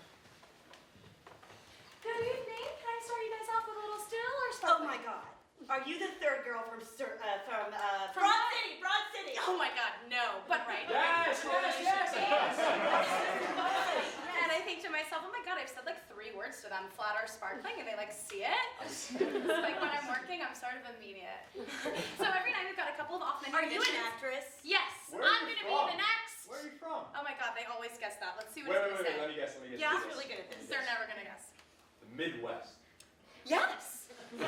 Good evening. Can I start you guys off with a little still or Oh something? my God. Are you the third girl from Broad City? Broad City. Oh my God, no. But right. Yes. And I think to myself, oh my God, I've said like 3 words to them, flat or sparkling, and they like see it. It's like when I'm working, I'm sort of immediate. So every night we've got a couple of off-menu Are you dishes. an actress? Yes. Where are I'm you gonna from? be the next. Where are you from? Oh my God, they always guess that. Let's see what Wait, it's gonna say. let me guess. Yeah, I'm really good at this. They're never gonna guess. The Midwest. Yes. I'm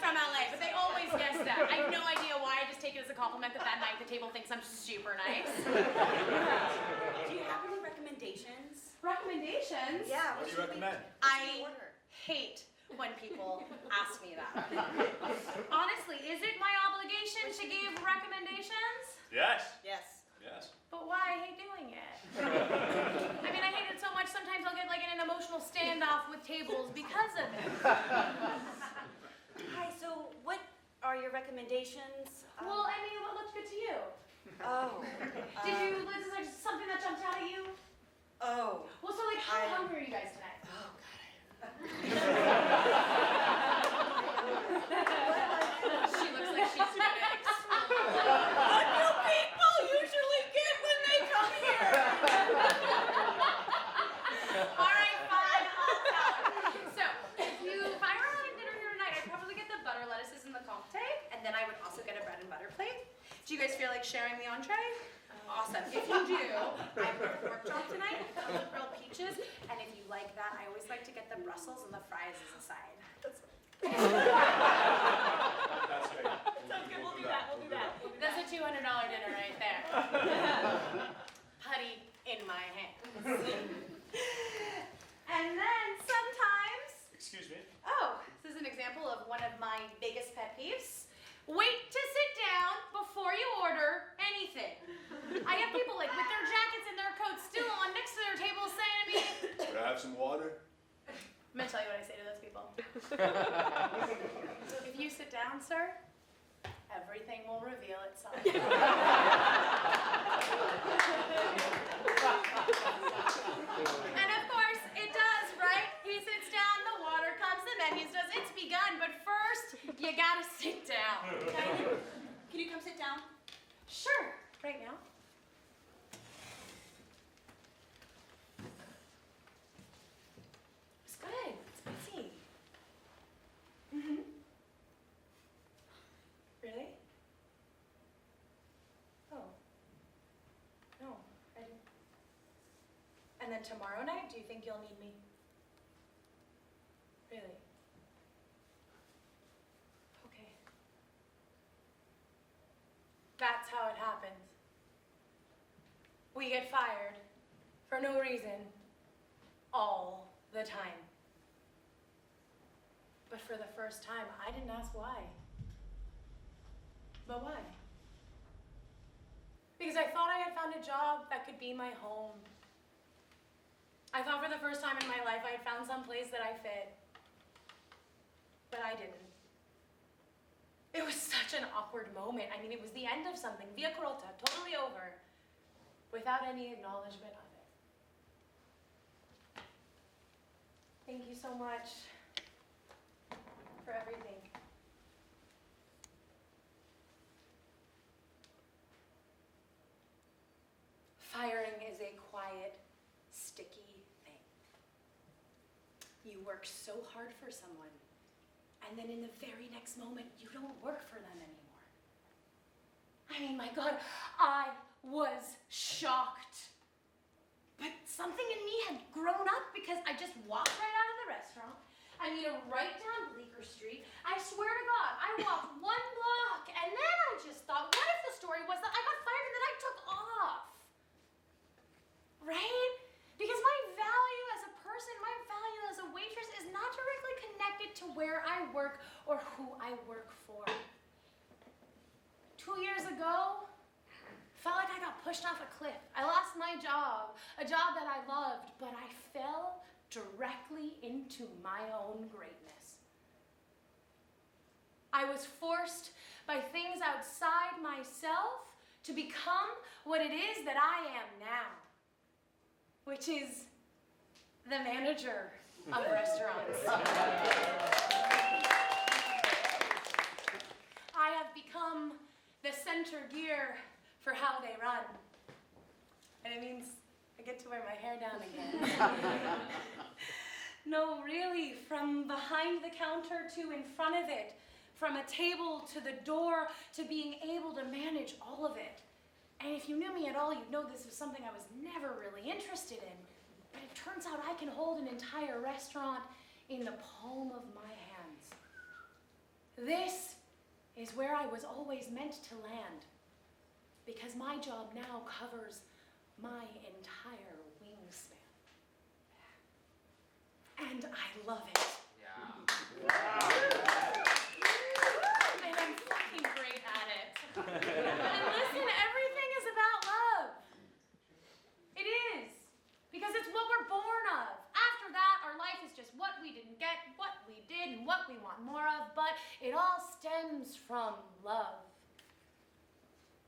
from LA, but they always guess that. I have no idea why. I just take it as a compliment that that night the table thinks I'm super nice. Do you have any recommendations? Recommendations? Yeah. What do you recommend? I hate when people ask me that. Honestly, is it my obligation to give recommendations? Yes. Yes. Yes. But why I hate doing it? I mean, I hate it so much, sometimes I'll get like in an emotional standoff with tables because of it. Hi, so what are your recommendations? Well, I mean, what looked good to you? Oh. Is there something that jumped out at you? Oh. Well, so like, how hungry are you guys tonight? Oh, God. She looks like she's gonna explode. What do people usually get when they come here? All right, fine, I'll tell her. So, if I were having dinner here tonight, I'd probably get the butter lettuces and the comté, and then I would also get a bread and butter plate. Do you guys feel like sharing the entree? Awesome. If you do, I have a pork chop tonight with grilled peaches, and if you like that, I always like to get the Brussels and the fries as a side. That's great. Sounds good. We'll do that. That's a $200 dinner right there. Putty in my hands. And then sometimes, Excuse me. oh, this is an example of one of my biggest pet peeves. Wait to sit down before you order anything. I have people like with their jackets and their coats still on next to their table saying to me, Could I have some water? I'm gonna tell you what I say to those people. If you sit down, sir, everything will reveal itself. And of course, it does, right? He sits down, the water comes, the menu says it's begun, but first, you gotta sit down. Can you come sit down? Sure, right now. It's good, it's busy. Mm-hmm. Really? Oh. No, I didn't. And then tomorrow night, do you think you'll need me? Really? Okay. That's how it happens. We get fired for no reason all the time. But for the first time, I didn't ask why. But why? Because I thought I had found a job that could be my home. I thought for the first time in my life I had found some place that I fit. But I didn't. It was such an awkward moment. I mean, it was the end of something. Via Carota, totally over, without any acknowledgement of it. Thank you so much for everything. Firing is a quiet, sticky thing. You work so hard for someone, and then in the very next moment, you don't work for them anymore. I mean, my God, I was shocked. But something in me had grown up because I just walked right out of the restaurant. I made a right down Bleecker Street. I swear to God, I walked 1 block, and then I just thought, what if the story was that I got fired and then I took off? Right? Because my value as a person, my value as a waitress is not directly connected to where I work or who I work for. 2 years ago, felt like I got pushed off a cliff. I lost my job, a job that I loved, but I fell directly into my own greatness. I was forced by things outside myself to become what it is that I am now, which is the manager of restaurants. I have become the center gear for how they run. And it means I get to wear my hair down again. No, really, from behind the counter to in front of it, from a table to the door to being able to manage all of it. And if you knew me at all, you'd know this was something I was never really interested in. But it turns out I can hold an entire restaurant in the palm of my hands. This is where I was always meant to land, because my job now covers my entire wingspan. And I love it. Yeah. And I'm fucking great at it. And listen, everything is about love. It is. Because it's what we're born of. After that, our life is just what we didn't get, what we did, and what we want more of, but it all stems from love.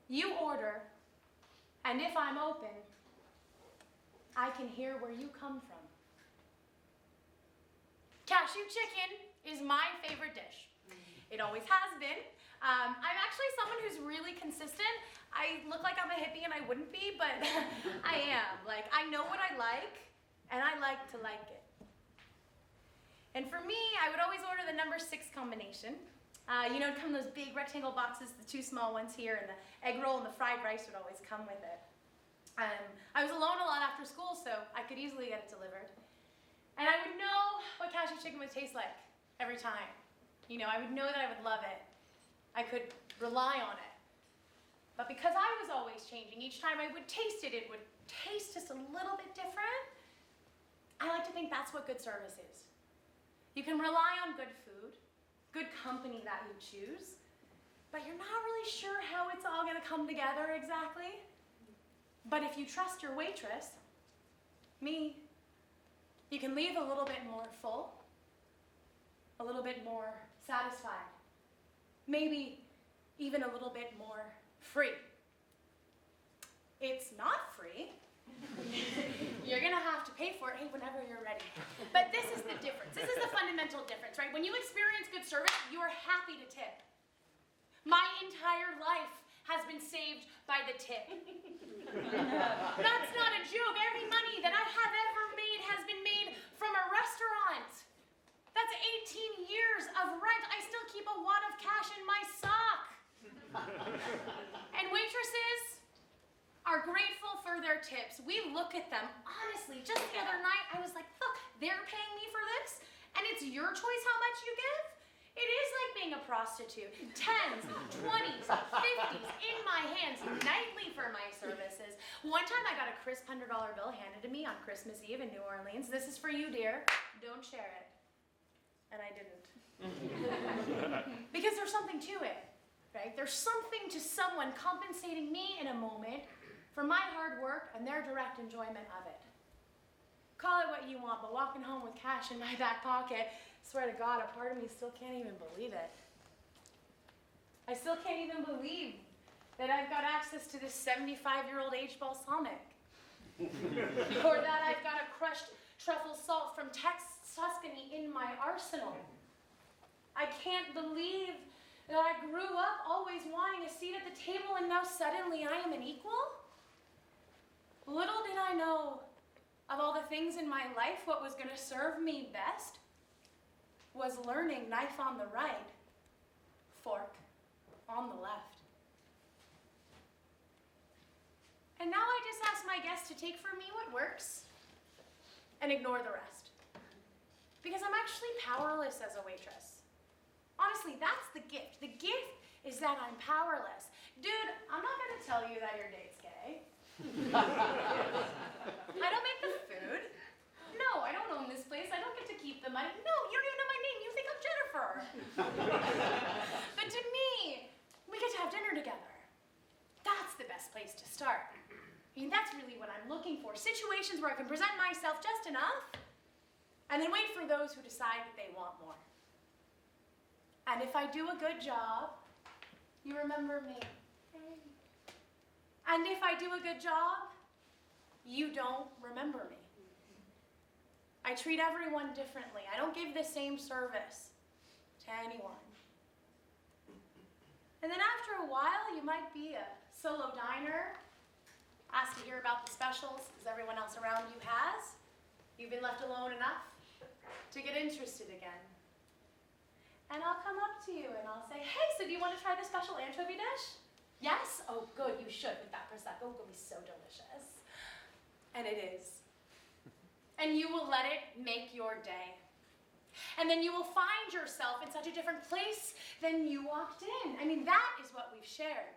You order, and if I'm open, I can hear where you come from. Cashew chicken is my favorite dish. It always has been. I'm actually someone who's really consistent. I look like I'm a hippie and I wouldn't be, but I am. Like, I know what I like, and I like to like it. And for me, I would always order the number 6 combination. You know, it'd come in those big rectangle boxes, the 2 small ones here, and the egg roll and the fried rice would always come with it. I was alone a lot after school, so I could easily get it delivered. And I would know what cashew chicken would taste like every time. You know, I would know that I would love it. I could rely on it. But because I was always changing, each time I would taste it, it would taste just a little bit different. I like to think that's what good service is. You can rely on good food, good company that you choose, but you're not really sure how it's all gonna come together exactly. But if you trust your waitress, me, you can leave a little bit more full, a little bit more satisfied, maybe even a little bit more free. It's not free, You're gonna have to pay for it, hey, whenever you're ready. But this is the difference. This is the fundamental difference, right? When you experience good service, you are happy to tip. My entire life has been saved by the tip. That's not a joke. Every money that I have ever made has been made from a restaurant. That's 18 years of rent. I still keep a wad of cash in my sock. And waitresses are grateful for their tips. We look at them, honestly, just the other night, I was like, look, they're paying me for this, and it's your choice how much you give? It is like being a prostitute. 10s, 20s, 50s in my hands nightly for my services. One time I got a crisp $100 bill handed to me on Christmas Eve in New Orleans. This is for you, dear. Don't share it. And I didn't. Because there's something to it, right? There's something to someone compensating me in a moment for my hard work and their direct enjoyment of it. Call it what you want, but walking home with cash in my back pocket, swear to God, a part of me still can't even believe it. I still can't even believe that I've got access to this 75-year-old aged balsamic. Or that I've got a crushed truffle salt from Tuscany in my arsenal. I can't believe that I grew up always wanting a seat at the table and now suddenly I am an equal. Little did I know of all the things in my life, what was going to serve me best was learning knife on the right, fork on the left. And now I just ask my guests to take for me what works and ignore the rest. Because I'm actually powerless as a waitress. Honestly, that's the gift. The gift is that I'm powerless. Dude, I'm not going to tell you that your date's gay. I don't make the food. No, I don't own this place. I don't get to keep the money. No, you don't even know my name. You think I'm Jennifer. But to me, we get to have dinner together. That's the best place to start. I mean, that's really what I'm looking for. Situations where I can present myself just enough, and then wait for those who decide that they want more. And if I do a good job, you remember me. And if I do a good job, you don't remember me. I treat everyone differently. I don't give the same service to anyone. And then after a while, you might be a solo diner, ask to hear about the specials because everyone else around you has. You've been left alone enough to get interested again. And I'll come up to you and I'll say, hey, so do you want to try the special anchovy dish? Yes? Oh, good, you should with that Prosecco. It's going to be so delicious. And it is. And you will let it make your day. And then you will find yourself in such a different place than you walked in. I mean, that is what we've shared.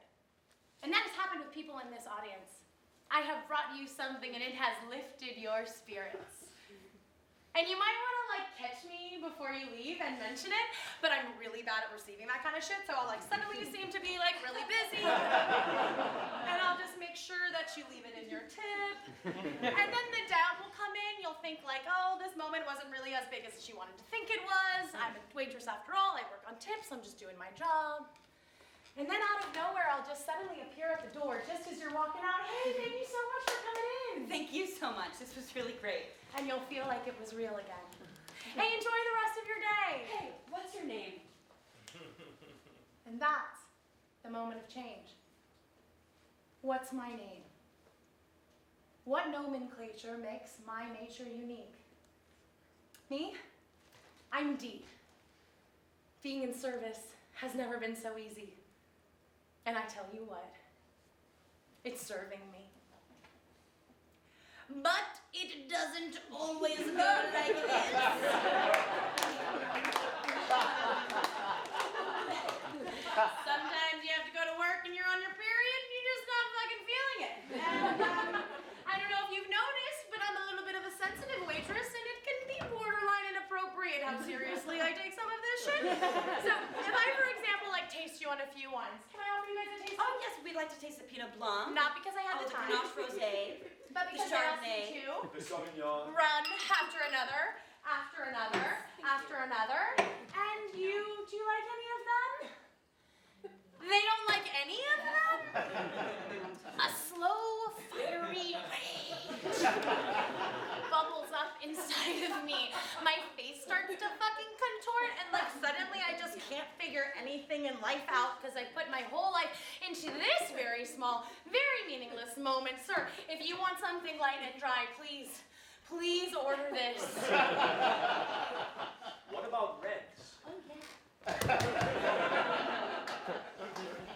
And that has happened with people in this audience. I have brought you something and it has lifted your spirits. And you might want to catch me before you leave and mention it, but I'm really bad at receiving that kind of shit, so I'll suddenly seem to be really busy. And I'll just make sure that you leave it in your tip. And then the doubt will come in. You'll think oh, this moment wasn't really as big as she wanted to think it was. I'm a waitress after all. I work on tips. I'm just doing my job. And then out of nowhere, I'll just suddenly appear at the door just as you're walking out. Hey, thank you so much for coming in. Thank you so much. This was really great. And you'll feel like it was real again. Hey, enjoy the rest of your day. Hey, what's your name? And that's the moment of change. What's my name? What nomenclature makes my nature unique? Me? I'm Dee. Being in service has never been so easy. And I tell you what, it's serving me. But it doesn't always go like this. Sometimes you have to go to work and you're on your period and you're just not fucking feeling it. And I don't know if you've noticed, but I'm a little bit of a sensitive waitress and it can be borderline inappropriate how seriously I take some of this shit. So if I, for example, taste you on a few ones, can I offer you guys a taste? Oh yes, we'd like to taste the Pinot Blanc. Not because I have the time. The Grenache Rosé. But because the I asked Chardonnay. you to The Sauvignon. run after another, after another, after another. And do you like any of them? They don't like any of them? A slow, fiery rage bubbles up inside of me. My face starts to fucking contort, and like suddenly I just can't figure anything in life out because I put my whole life into this very small, very meaningless moment. Sir, if you want something light and dry, please order this. What about reds? Oh, yeah.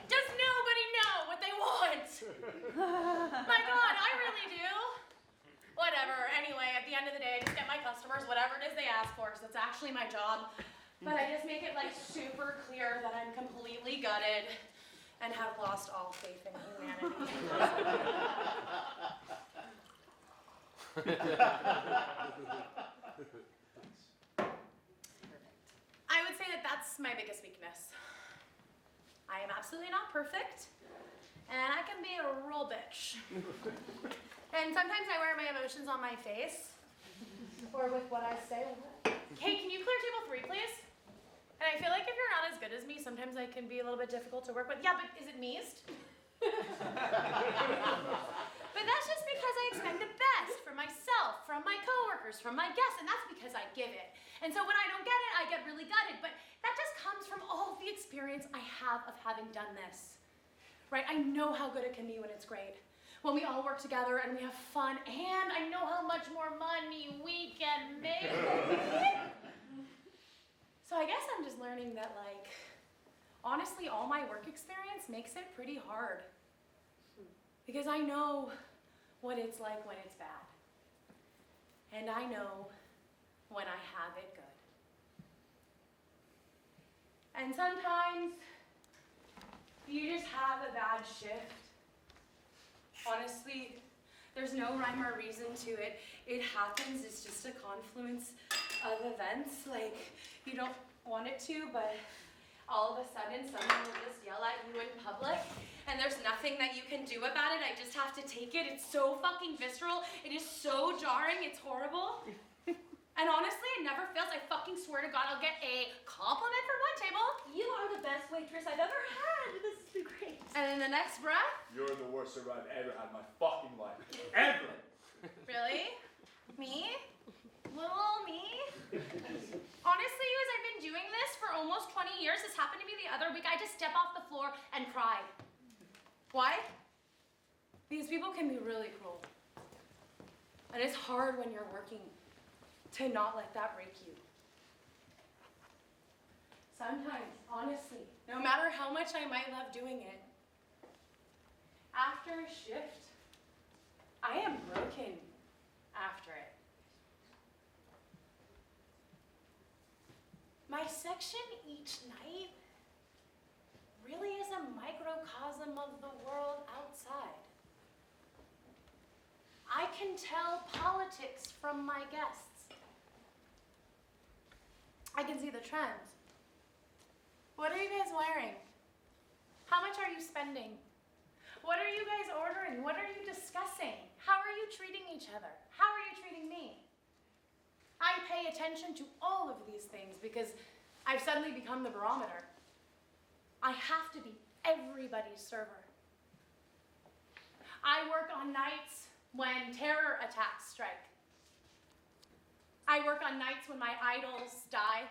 Does nobody know what they want? My God, I really do. Whatever, anyway, at the end of the day, I just get my customers whatever it is they ask for, because it's actually my job. But I just make it like super clear that I'm completely gutted and have lost all faith in humanity. I would say that that's my biggest weakness. I am absolutely not perfect, and I can be a real bitch. And sometimes I wear my emotions on my face, or with what I say. Hey, can you clear table 3, please? And I feel like if you're not as good as me, sometimes I can be a little bit difficult to work with. Yeah, but is it meased? But that's just because I expect the best from myself, from my coworkers, from my guests, and that's because I give it. And so when I don't get it, I get really gutted. But that just comes from all the experience I have of having done this. Right? I know how good it can be when it's great. When we all work together and we have fun, and I know how much more money we can make. So I guess I'm just learning that, like, honestly, all my work experience makes it pretty hard. Because I know what it's like when it's bad. And I know when I have it good. And sometimes you just have a bad shift. Honestly, there's no rhyme or reason to it. It happens, it's just a confluence of events. Like, you don't want it to, but all of a sudden someone will just yell at you in public, and there's nothing that you can do about it. I just have to take it. It's so fucking visceral. It is so jarring. It's horrible. And honestly, it never fails. I fucking swear to God, I'll get a compliment from one table. You are the best waitress I've ever had. This has been great. And in the next breath, You're the worst server I've ever had in my fucking life. Ever! really? Me? Little me? Honestly, as I've been doing this for almost 20 years, this happened to me the other week. I just step off the floor and cry. Why? Because people can be really cruel. And it's hard when you're working to not let that break you. Sometimes, honestly, no matter how much I might love doing it, after a shift, I am broken after it. My section each night really is a microcosm of the world outside. I can tell politics from my guests. I can see the trends. What are you guys wearing? How much are you spending? What are you guys ordering? What are you discussing? How are you treating each other? How are you treating me? I pay attention to all of these things because I've suddenly become the barometer. I have to be everybody's server. I work on nights when terror attacks strike. I work on nights when my idols die.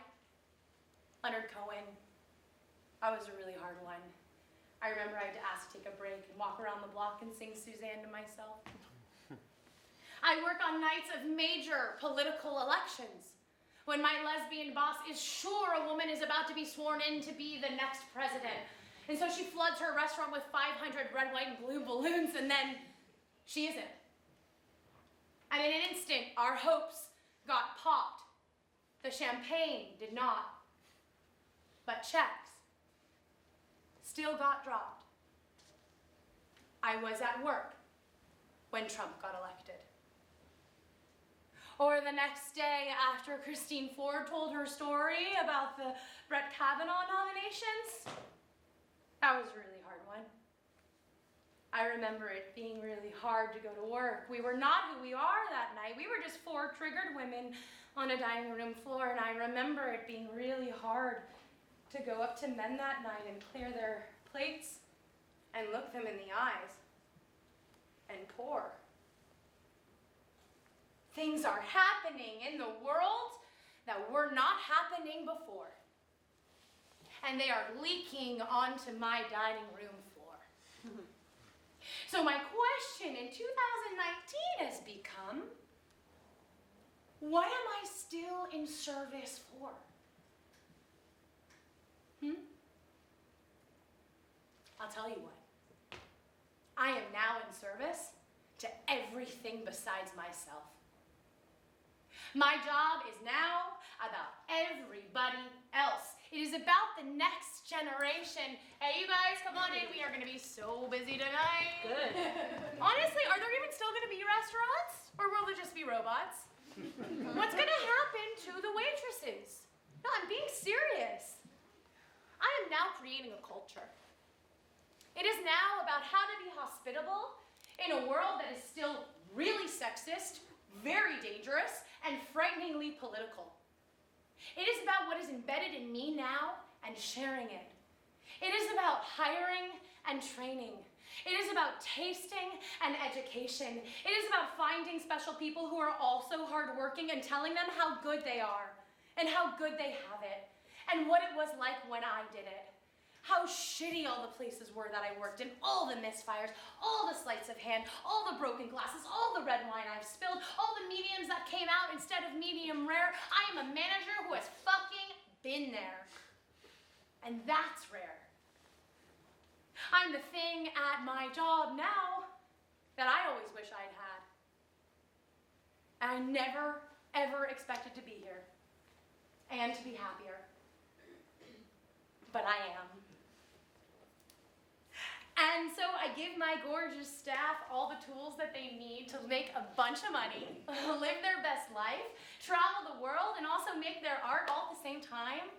Leonard Cohen, that was a really hard one. I remember I had to ask to take a break and walk around the block and sing Suzanne to myself. I work on nights of major political elections, when my lesbian boss is sure a woman is about to be sworn in to be the next president. And so she floods her restaurant with 500 red, white, and blue balloons, and then she isn't. And in an instant, our hopes got popped. The champagne did not. But checks still got dropped. I was at work when Trump got elected. Or the next day after Christine Ford told her story about the Brett Kavanaugh nominations. That was a really hard one. I remember it being really hard to go to work. We were not who we are that night. We were just 4 triggered women on a dining room floor, and I remember it being really hard to go up to men that night and clear their plates and look them in the eyes and pour. Things are happening in the world that were not happening before. And they are leaking onto my dining room floor. So my question in 2019 has become, what am I still in service for? I'll tell you what. I am now in service to everything besides myself. My job is now about everybody else. It is about the next generation. Hey, you guys, come on in. We are going to be so busy tonight. Good. Honestly, are there even still going to be restaurants? Or will there just be robots? What's going to happen to the waitresses? No, I'm being serious. I am now creating a culture. It is now about how to be hospitable in a world that is still really sexist, very dangerous, and frighteningly political. It is about what is embedded in me now and sharing it. It is about hiring and training. It is about tasting and education. It is about finding special people who are also hardworking and telling them how good they are and how good they have it and what it was like when I did it. How shitty all the places were that I worked in, all the misfires, all the sleights of hand, all the broken glasses, all the red wine I've spilled, all the mediums that came out instead of medium rare. I am a manager who has fucking been there. And that's rare. I'm the thing at my job now that I always wish I'd had. And I never, ever expected to be here and to be happier. But I am. And so I give my gorgeous staff all the tools that they need to make a bunch of money, live their best life, travel the world, and also make their art all at the same time,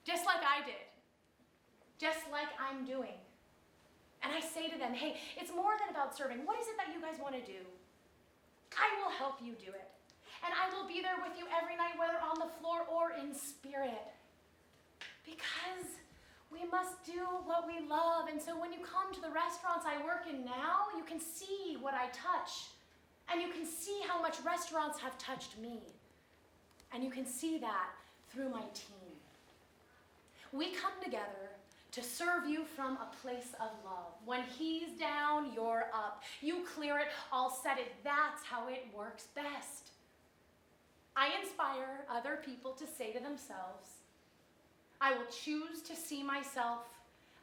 just like I did, just like I'm doing. And I say to them, hey, it's more than about serving. What is it that you guys want to do? I will help you do it. And I will be there with you every night, whether on the floor or in spirit. Because we must do what we love. And so when you come to the restaurants I work in now, you can see what I touch. And you can see how much restaurants have touched me. And you can see that through my team. We come together to serve you from a place of love. When he's down, you're up. You clear it, I'll set it. That's how it works best. I inspire other people to say to themselves, I will choose to see myself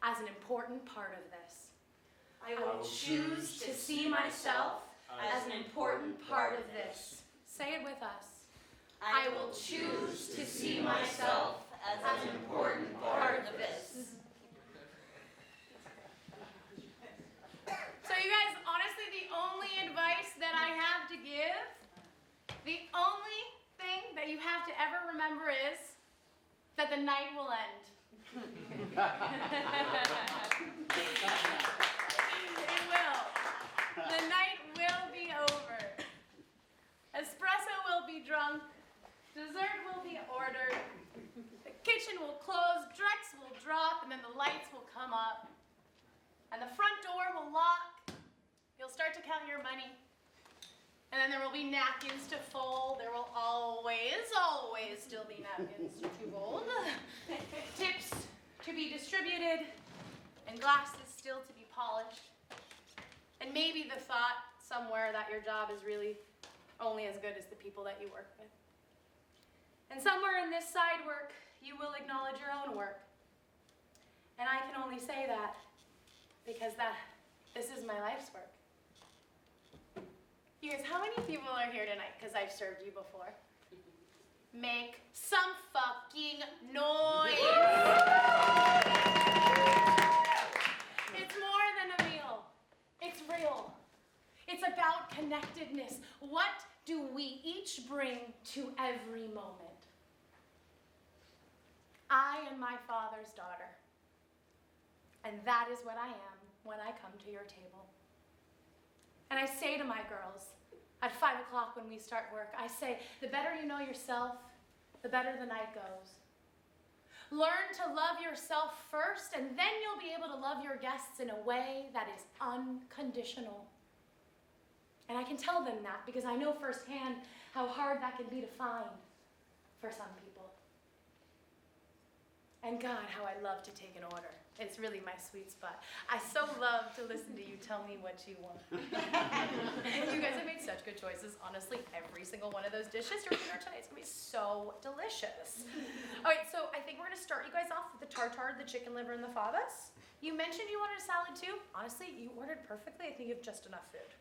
as an important part of this. I will choose to see myself as an important part of this. Say it with us. I will choose to see myself as an important part of this. So you guys, honestly, the only advice that I have to give, the only thing that you have to ever remember is that the night will end. It will. The night will be over. Espresso will be drunk. Dessert will be ordered. The kitchen will close. Drinks will drop, and then the lights will come up. And the front door will lock. You'll start to count your money. And then there will be napkins to fold. There will always, always still be napkins to fold. Tips to be distributed. And glasses still to be polished. And maybe the thought somewhere that your job is really only as good as the people that you work with. And somewhere in this side work, you will acknowledge your own work. And I can only say that because this is my life's work. You guys, how many people are here tonight because I've served you before? Make some fucking noise. It's more than a meal. It's real. It's about connectedness. What do we each bring to every moment? I am my Father's daughter. And that is what I am when I come to your table. And I say to my girls, at 5 o'clock when we start work, I say, the better you know yourself, the better the night goes. Learn to love yourself first, and then you'll be able to love your guests in a way that is unconditional. And I can tell them that because I know firsthand how hard that can be to find for some people. And God, how I love to take an order. It's really my sweet spot. I so love to listen to you tell me what you want. You guys have made such good choices. Honestly, every single one of those dishes you're eating tonight is gonna be so delicious. All right, so I think we're gonna start you guys off with the tartare, the chicken liver, and the fabas. You mentioned you wanted a salad too. Honestly, you ordered perfectly. I think you have just enough food.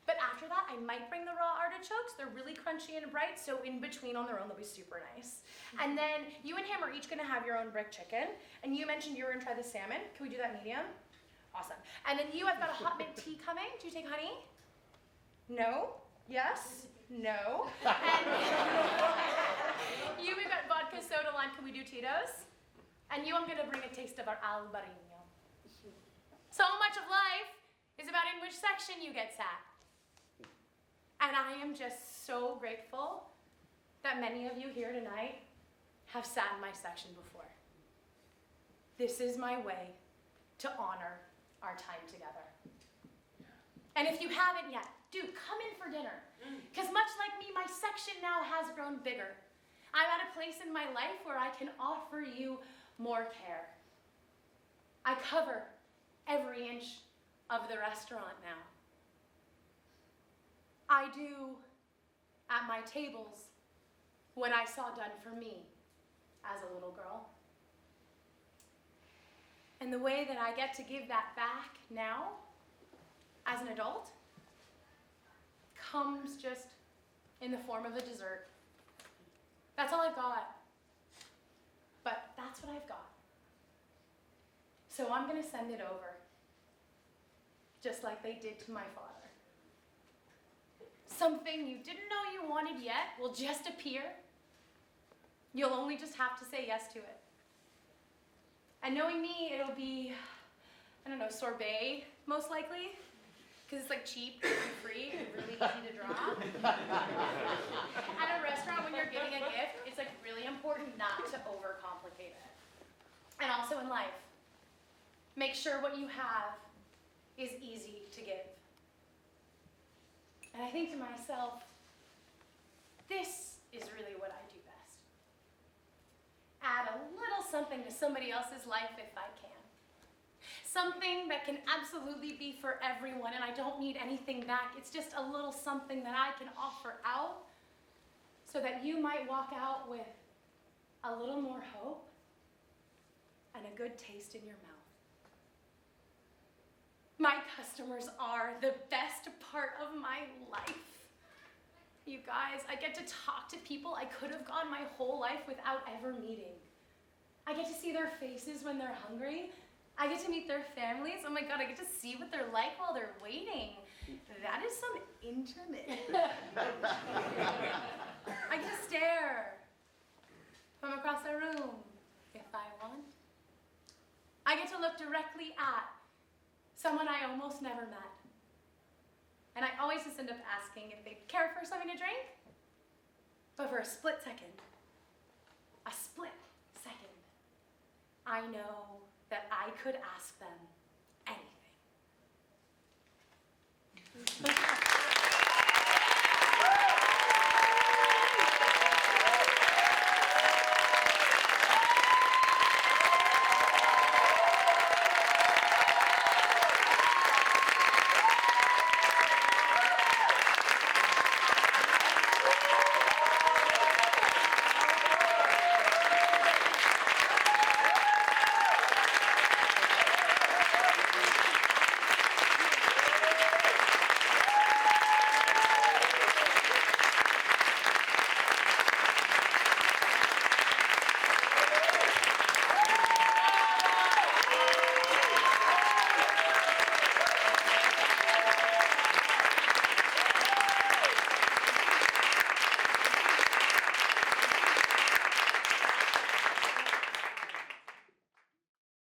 But after that, I might bring the raw artichokes. They're really crunchy and bright, so in between on their own, they'll be super nice. And then you and him are each gonna have your own brick chicken. And you mentioned you were gonna try the salmon. Can we do that medium? Awesome. And then you, I've got a hot mint tea coming. Do you take honey? No? Yes? No? And you, we've got vodka, soda, lime. Can we do Tito's? And you, I'm gonna bring a taste of our al barino. So much of life is about in which section you get sat. And I am just so grateful that many of you here tonight have sat in my section before. This is my way to honor our time together. And if you haven't yet, do come in for dinner. Because much like me, my section now has grown bigger. I'm at a place in my life where I can offer you more care. I cover every inch of the restaurant now. I do at my tables what I saw done for me as a little girl. And the way that I get to give that back now, as an adult, comes just in the form of a dessert. That's all I've got. But that's what I've got. So I'm gonna send it over, just like they did to my father. Something you didn't know you wanted yet will just appear. You'll only just have to say yes to it. And knowing me, it'll be, I don't know, sorbet, most likely. Because it's like cheap and free and really easy to draw. At a restaurant, when you're getting a gift, it's like really important not to overcomplicate it. And also in life, make sure what you have is easy to give. And I think to myself, this is really what I do best. Add a little something to somebody else's life if I can. Something that can absolutely be for everyone, and I don't need anything back. It's just a little something that I can offer out so that you might walk out with a little more hope and a good taste in your mouth. My customers are the best part of my life. You guys, I get to talk to people I could have gone my whole life without ever meeting. I get to see their faces when they're hungry. I get to meet their families. Oh my God, I get to see what they're like while they're waiting. That is some intimate. I get to stare from across the room if I want. I get to look directly at someone I almost never met. And I always just end up asking if they'd care for something to drink. But for a split second, I know that I could ask them anything.